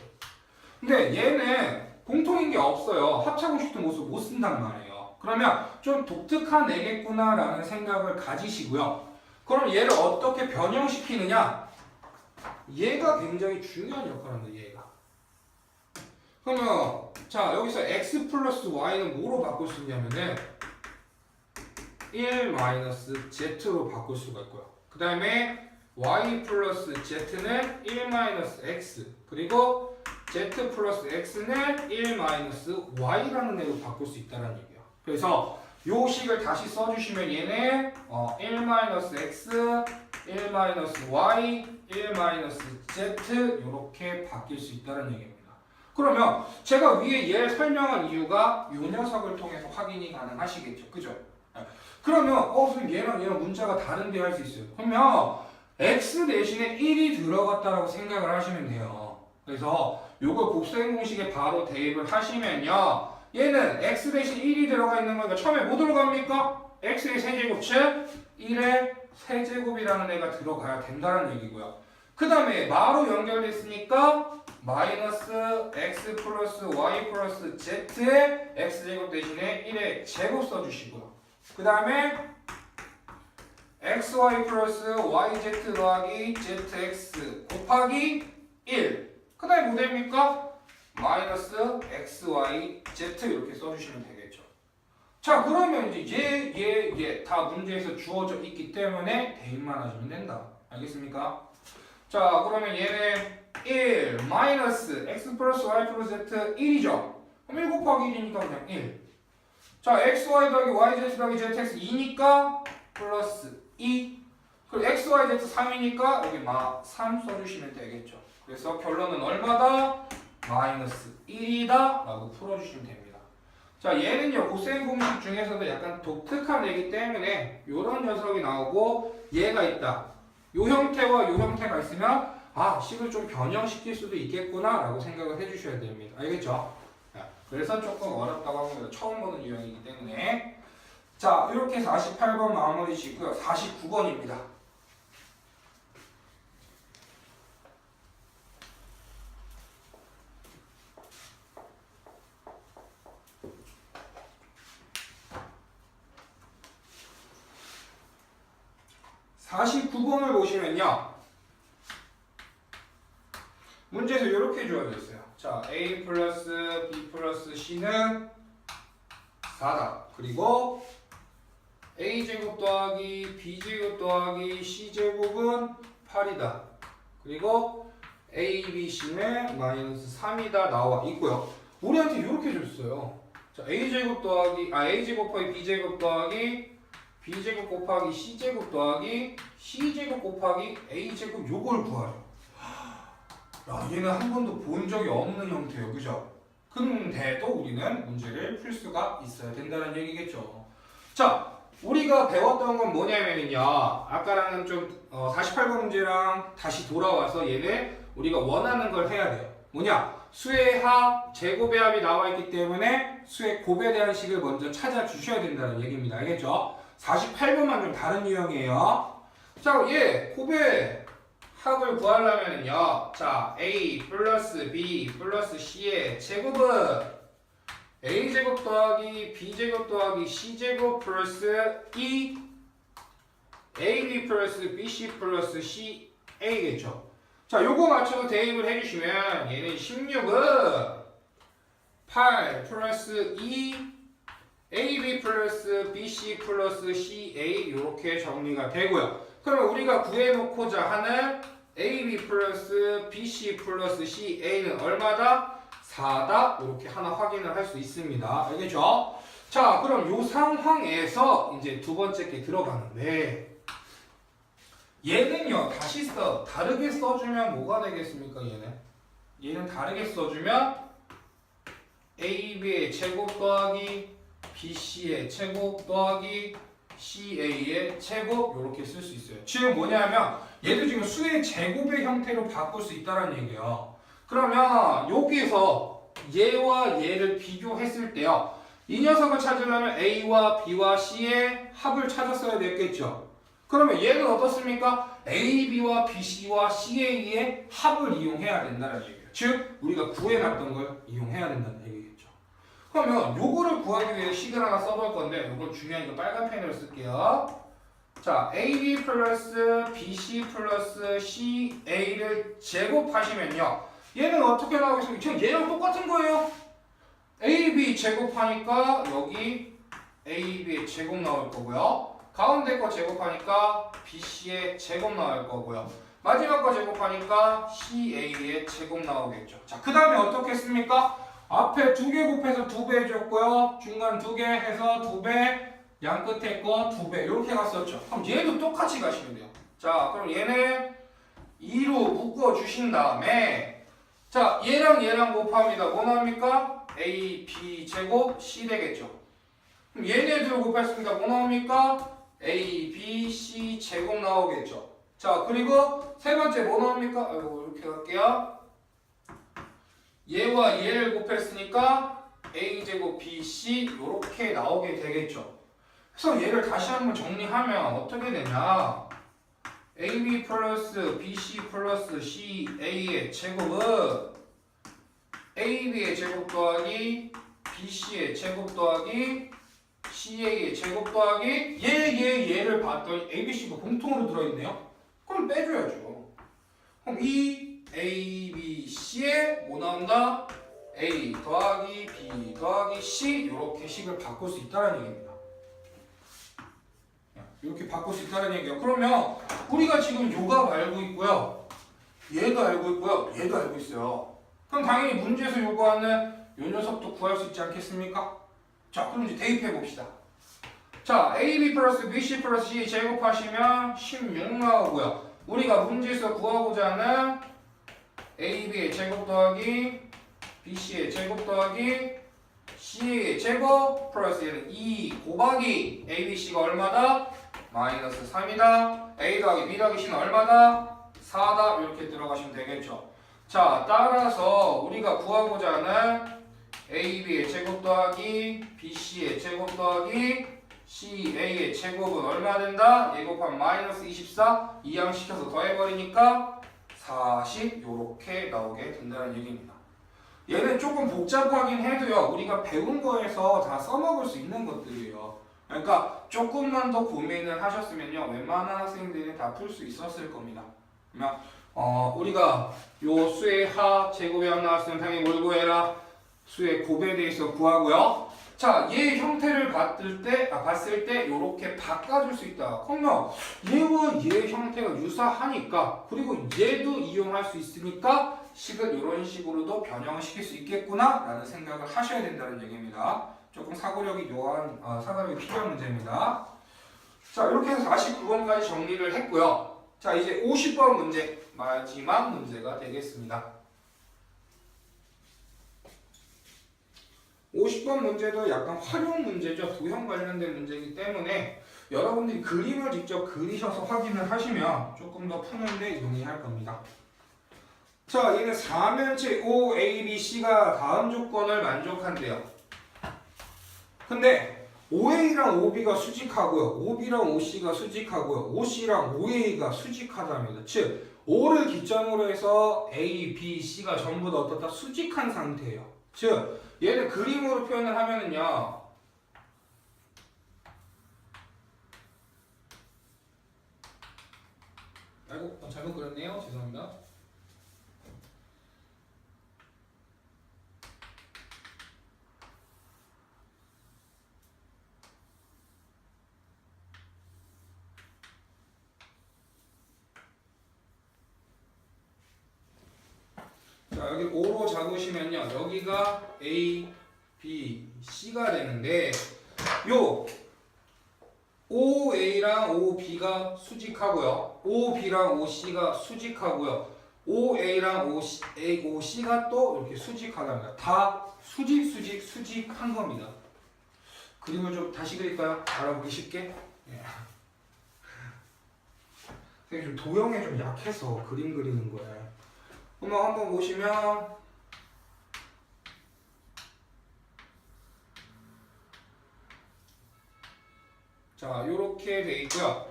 근데 얘는 공통인 게 없어요. 합차공식도 못 쓴단 말이에요. 그러면 좀 독특한 애겠구나라는 생각을 가지시고요. 그럼 얘를 어떻게 변형시키느냐? 얘가 굉장히 중요한 역할을 합니다, 얘가. 그러면 자, 여기서 x 플러스 y는 뭐로 바꿀 수 있냐면은 1-z로 바꿀 수가 있고요. 그 다음에 y 플러스 z는 1-x 그리고 z 플러스 x는 1-y라는 애로 바꿀 수 있다는 얘기예요. 그래서 요 식을 다시 써주시면 얘는 1-x, 1-y, 1-z 이렇게 바뀔 수 있다는 얘기입니다. 그러면 제가 위에 얘를 설명한 이유가 요 녀석을 통해서 확인이 가능하시겠죠. 그죠? 그러면 선생님 얘랑 문자가 다른데 할 수 있어요. 그러면 x 대신에 1이 들어갔다라고 생각을 하시면 돼요. 그래서 요걸 곱셈 공식에 바로 대입을 하시면요. 얘는 x 대신 1이 들어가 있는 거니까 처음에 뭐 들어갑니까? x의 세제곱 즉 1의 세제곱이라는 애가 들어가야 된다는 얘기고요. 그 다음에 마로 연결됐으니까 마이너스 x 플러스 y 플러스 z의 x제곱 대신에 1의 제곱 써주시고요. 그 다음에 xy 플러스 yz 더하기 zx 곱하기 1. 그 다음에 뭐 됩니까? 마이너스 xy z 이렇게 써주시면 되겠죠. 자, 그러면 이제 얘 다 문제에서 주어져 있기 때문에 대입만 하시면 된다. 알겠습니까? 자, 그러면 얘는 1 마이너스 x 플러스 y 플러스 z 1이죠. 그럼 1 곱하기 1이니까 그냥 1. 자, xy 더하기 yz 더하기 zx 2니까 플러스 2. 그리고 xy z 3이니까 여기 3 써주시면 되겠죠. 그래서 결론은 얼마다? 마이너스 1이다 라고 풀어주시면 됩니다. 자, 얘는요 고셈 공식 중에서도 약간 독특한 애기 때문에 이런 녀석이 나오고 얘가 있다. 요 형태와 요 형태가 있으면 식을 좀 변형시킬 수도 있겠구나 라고 생각을 해주셔야 됩니다. 알겠죠? 그래서 조금 어렵다고 합니다. 처음 보는 유형이기 때문에. 자, 이렇게 48번 마무리 짓고요. 49번입니다. (49번을) 보시면요. 문제에서 이렇게 주어져 있어요. 자, a 플러스 b 플러스 c는 4다. 그리고 a제곱 더하기 b제곱 더하기 c제곱은 8이다. 그리고 a, b, c는 마이너스 3이다 나와 있고요. 우리한테 이렇게 줬어요. 자, a제곱 곱하기 b제곱 더하기 b제곱 곱하기 c제곱 더하기 c제곱 곱하기 a제곱 요걸 구하죠. 얘는 한 번도 본 적이 없는 형태예요. 그죠? 근데도 우리는 문제를 풀 수가 있어야 된다는 얘기겠죠. 자, 우리가 배웠던 건 뭐냐면요. 아까랑은 좀 48번 문제랑 다시 돌아와서 얘는 우리가 원하는 걸 해야 돼요. 뭐냐? 수의 합, 제곱의 합이 나와 있기 때문에 수의 곱에 대한 식을 먼저 찾아주셔야 된다는 얘기입니다. 알겠죠? 48번만 좀 다른 유형이에요. 자, 곱의 합을 구하려면요. 자, a 플러스 b 플러스 c의 제곱은 a제곱 더하기 b제곱 더하기 c제곱 플러스 2 ab 플러스 bc 플러스 ca겠죠. 자, 요거 맞춰서 대입을 해주시면 얘는 16은 8 플러스 2 ab 플러스 bc 플러스 ca 이렇게 정리가 되고요. 그러면 우리가 구해놓고자 하는 ab 플러스 bc 플러스 ca는 얼마다? 4다. 이렇게 하나 확인을 할 수 있습니다. 알겠죠? 자, 그럼 이 상황에서 이제 두 번째 게 들어가는데 얘는요 다시 다르게 써주면 뭐가 되겠습니까? 얘는 다르게 써주면 ab의 제곱 더하기 bc의 제곱 더하기 ca의 제곱 이렇게 쓸 수 있어요. 지금 뭐냐면 얘도 지금 수의 제곱의 형태로 바꿀 수 있다는 얘기예요. 그러면 여기서 얘와 얘를 비교했을 때요. 이 녀석을 찾으려면 a와 b와 c의 합을 찾았어야 됐겠죠. 그러면 얘는 어떻습니까? a, b와 b, c와 ca의 합을 이용해야 된다는 얘기예요. 즉 우리가 구해놨던 걸 이용해야 된다는 얘기겠죠. 그러면 요거를 구하기 위해 식을 하나 써볼 건데 요거 중요하니까 빨간 펜으로 쓸게요. 자, ab 플러스 bc 플러스 ca를 제곱하시면요. 얘는 어떻게 나오겠습니까? 지금 얘랑 똑같은 거예요. ab 제곱하니까 여기 ab의 제곱 나올 거고요. 가운데 거 제곱하니까 bc의 제곱 나올 거고요. 마지막 거 제곱하니까 ca의 제곱 나오겠죠. 자, 그 다음에 어떻게 했습니까? 앞에 2개 곱해서 2배 해줬고요. 중간 2개 해서 2배, 양 끝에 거 2배 이렇게 갔었죠. 그럼 얘도 똑같이 가시면 돼요. 자, 그럼 얘는 2로 묶어주신 다음에 자, 얘랑 곱합니다. 뭐 나옵니까? a, b 제곱 c 되겠죠. 그럼 얘네들 곱했으니까 뭐 나옵니까? a, b, c 제곱 나오겠죠. 자, 그리고 세 번째 뭐 나옵니까? 이렇게 갈게요. 얘와 얘를 곱했으니까 A제곱 BC 이렇게 나오게 되겠죠. 그래서 얘를 다시 한번 정리하면 어떻게 되냐? AB 플러스 BC 플러스 CA의 제곱은 AB의 제곱 더하기 BC의 제곱 더하기 CA의 제곱 더하기 얘를 봤더니 ABC가 공통으로 들어있네요. 그럼 빼줘야죠. 그럼 이 ABC에 뭐 나온다? A 더하기 B 더하기 C 이렇게 식을 바꿀 수 있다는 얘기입니다. 이렇게 바꿀 수 있다는 얘기예요. 그러면 우리가 지금 요가 알고 있고요. 얘도 알고 있고요. 얘도 알고 있어요. 그럼 당연히 문제에서 요구하는 요 녀석도 구할 수 있지 않겠습니까? 자, 그럼 이제 대입해 봅시다. 자, AB 플러스 BC 플러스 C 제곱하시면 16 나오고요. 우리가 문제에서 구하고자 하는 AB의 제곱 더하기 BC의 제곱 더하기 C의 제곱 플러스 얘는 2 곱하기 ABC가 얼마다? 마이너스 3이다. A 더하기 B 더하기 C는 얼마다? 4다. 이렇게 들어가시면 되겠죠. 자, 따라서 우리가 구하고자 하는 AB의 제곱 더하기 BC의 제곱 더하기 CA의 제곱은 얼마 된다? 얘 곱하면 마이너스 24 이항시켜서 더해버리니까 40 요렇게 나오게 된다는 얘기입니다. 얘는 조금 복잡하긴 해도요, 우리가 배운 거에서 다 써먹을 수 있는 것들이에요. 그러니까 조금만 더 고민을 하셨으면요, 웬만한 학생들이 다 풀 수 있었을 겁니다. 그러면 우리가 요 수의 하 제곱이 안 나왔으면 당연히 뭘 구해라? 수의 곱에 대해서 구하고요. 자, 얘 형태를 봤을 때 이렇게 바꿔줄 수 있다. 그러면 얘와 얘 형태가 유사하니까, 그리고 얘도 이용할 수 있으니까 식을 이런 식으로도 변형을 시킬 수 있겠구나 라는 생각을 하셔야 된다는 얘기입니다. 조금 사고력이 필요한 문제입니다. 자, 이렇게 해서 49번까지 정리를 했고요. 자, 이제 50번 문제, 마지막 문제가 되겠습니다. 50번 문제도 약간 활용 문제죠. 도형 관련된 문제이기 때문에 여러분들이 그림을 직접 그리셔서 확인을 하시면 조금 더 푸는데 용이할 겁니다. 자, 얘는 4면체 OABC가 다음 조건을 만족한대요. 근데 OA랑 OB가 수직하고요. OB랑 OC가 수직하고요. OC랑 OA가 수직하답니다. 즉, O를 기점으로 해서 A, B, C가 전부 다 어떻다? 수직한 상태예요. 즉, 얘를 그림으로 표현을 하면은요. 아이고, 잘못 그렸네요. 죄송합니다. 자, 여기 O로 잡으시면요. 여기가 A, B, C가 되는데 요 OA랑 OB가 수직하고요. OB랑 OC가 수직하고요. OA랑 OC가 또 이렇게 수직하답니다. 다 수직한 겁니다. 그림을 좀 다시 그릴까요? 알아보기 쉽게. 예. 좀 도형에 좀 약해서 그림 그리는 거예요. 그럼 한번 보시면 자, 요렇게 돼 있고요.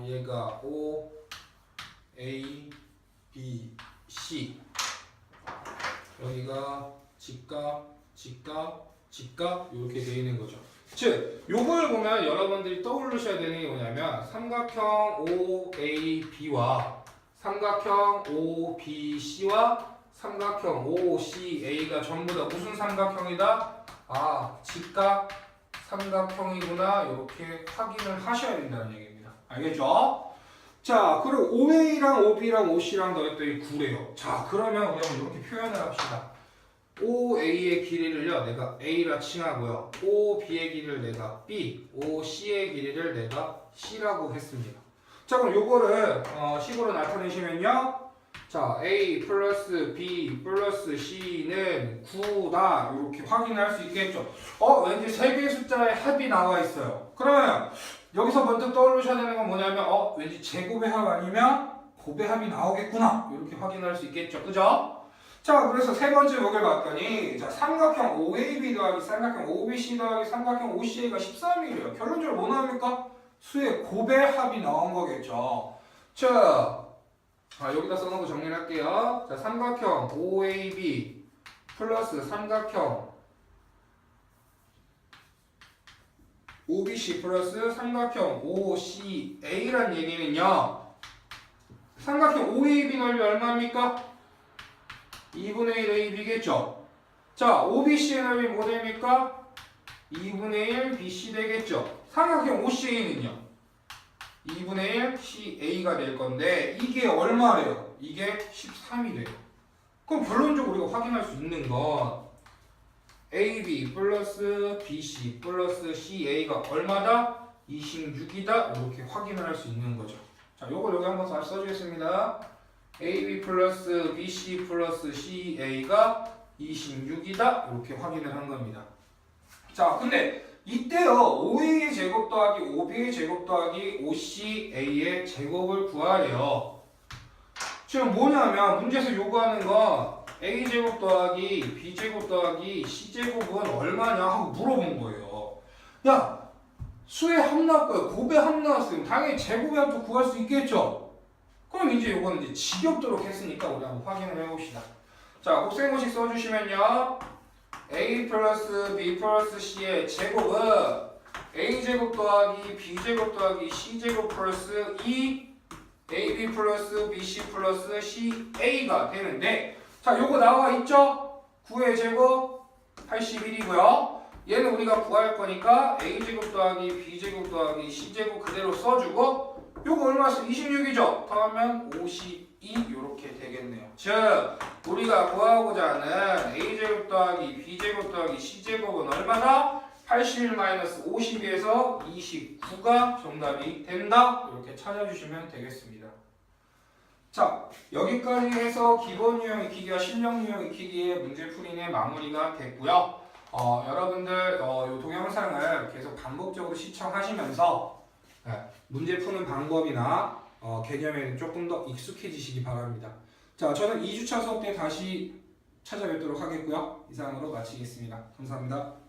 얘가 O, A, B, C. 여기가 직각 이렇게 돼 있는 거죠. 즉, 요걸 보면 여러분들이 떠올리셔야 되는 게 뭐냐면 삼각형 OAB와 삼각형 OBC와 삼각형 OCA가 전부 다 무슨 삼각형이다? 아, 직각 삼각형이구나. 이렇게 확인을 하셔야 된다는 얘기입니다. 알겠죠? 자, 그리고 OA랑 OB랑 OC랑 더했더니 9래요. 자, 그러면 우리가 이렇게 표현을 합시다. OA의 길이를요, 내가 A라 칭하고요. OB의 길이를 내가 B, OC의 길이를 내가 C라고 했습니다. 자, 그럼 요거를 식으로 나타내시면요. 자, A 플러스 B 플러스 C는 9다. 이렇게 확인할 수 있겠죠. 왠지 세 개의 숫자의 합이 나와 있어요. 그러면 여기서 먼저 떠올리셔야 되는 건 뭐냐면 왠지 제곱의 합 아니면 곱의 합이 나오겠구나. 이렇게 확인할 수 있겠죠. 그죠? 자, 그래서 세 번째 목을 봤더니 자, 삼각형 OAB 더하기 삼각형 OBC 더하기 삼각형 OCA가 13이래요. 결론적으로 뭐 나옵니까? 수의 곱의 합이 나온 거겠죠. 자, 여기다 써놓고 정리를 할게요. 자, 삼각형 OAB 플러스 삼각형 OBC 플러스 삼각형 OCA란 얘기는요. 삼각형 OAB 넓이 얼마입니까? 2분의 1 AB겠죠. 자, OBC의 넓이 뭐 됩니까? 2분의 1 BC 되겠죠. 삼각형 OCA는요. 2분의 1 CA가 될 건데 이게 얼마래요? 이게 13이래요. 그럼 결론적으로 우리가 확인할 수 있는 건 AB 플러스 BC 플러스 CA가 얼마다? 26이다. 이렇게 확인을 할 수 있는 거죠. 자, 요걸 여기 한번 다시 써주겠습니다. AB 플러스 BC 플러스 CA가 26이다. 이렇게 확인을 한 겁니다. 자, 근데 이때요. OA의 제곱 더하기 OB의 제곱 더하기 OCA의 제곱을 구하래요. 지금 뭐냐면 문제에서 요구하는 건 A제곱 더하기 B제곱 더하기 C제곱은 얼마냐 하고 물어본 거예요. 야, 수의 합 나왔고요. 곱의 합 나왔어요. 당연히 제곱의 합도 구할 수 있겠죠? 그럼 이제 요거는 이제 지겹도록 했으니까 우리 한번 확인을 해봅시다. 자, 곱셈공식 써주시면요. A 플러스 B 플러스 C의 제곱은 A제곱 더하기 B제곱 더하기 C제곱 플러스 2AB 플러스 BC 플러스 CA가 되는데 자, 요거 나와 있죠? 9의 제곱 81이고요. 얘는 우리가 구할 거니까 A제곱 더하기 B제곱 더하기 C제곱 그대로 써주고 요거 얼마였어? 26이죠? 더하면 52 이렇게 되겠네요. 즉 우리가 구하고자 하는 A제곱 더하기 B제곱 더하기 C제곱은 얼마다? 81-52에서 29가 정답이 된다. 이렇게 찾아주시면 되겠습니다. 자, 여기까지 해서 기본 유형 익히기와 실력 유형 익히기의 문제풀이는 마무리가 됐고요. 여러분들 이 동영상을 계속 반복적으로 시청하시면서 문제 푸는 방법이나 개념에 조금 더 익숙해지시기 바랍니다. 자, 저는 2주차 수업 때 다시 찾아뵙도록 하겠고요. 이상으로 마치겠습니다. 감사합니다.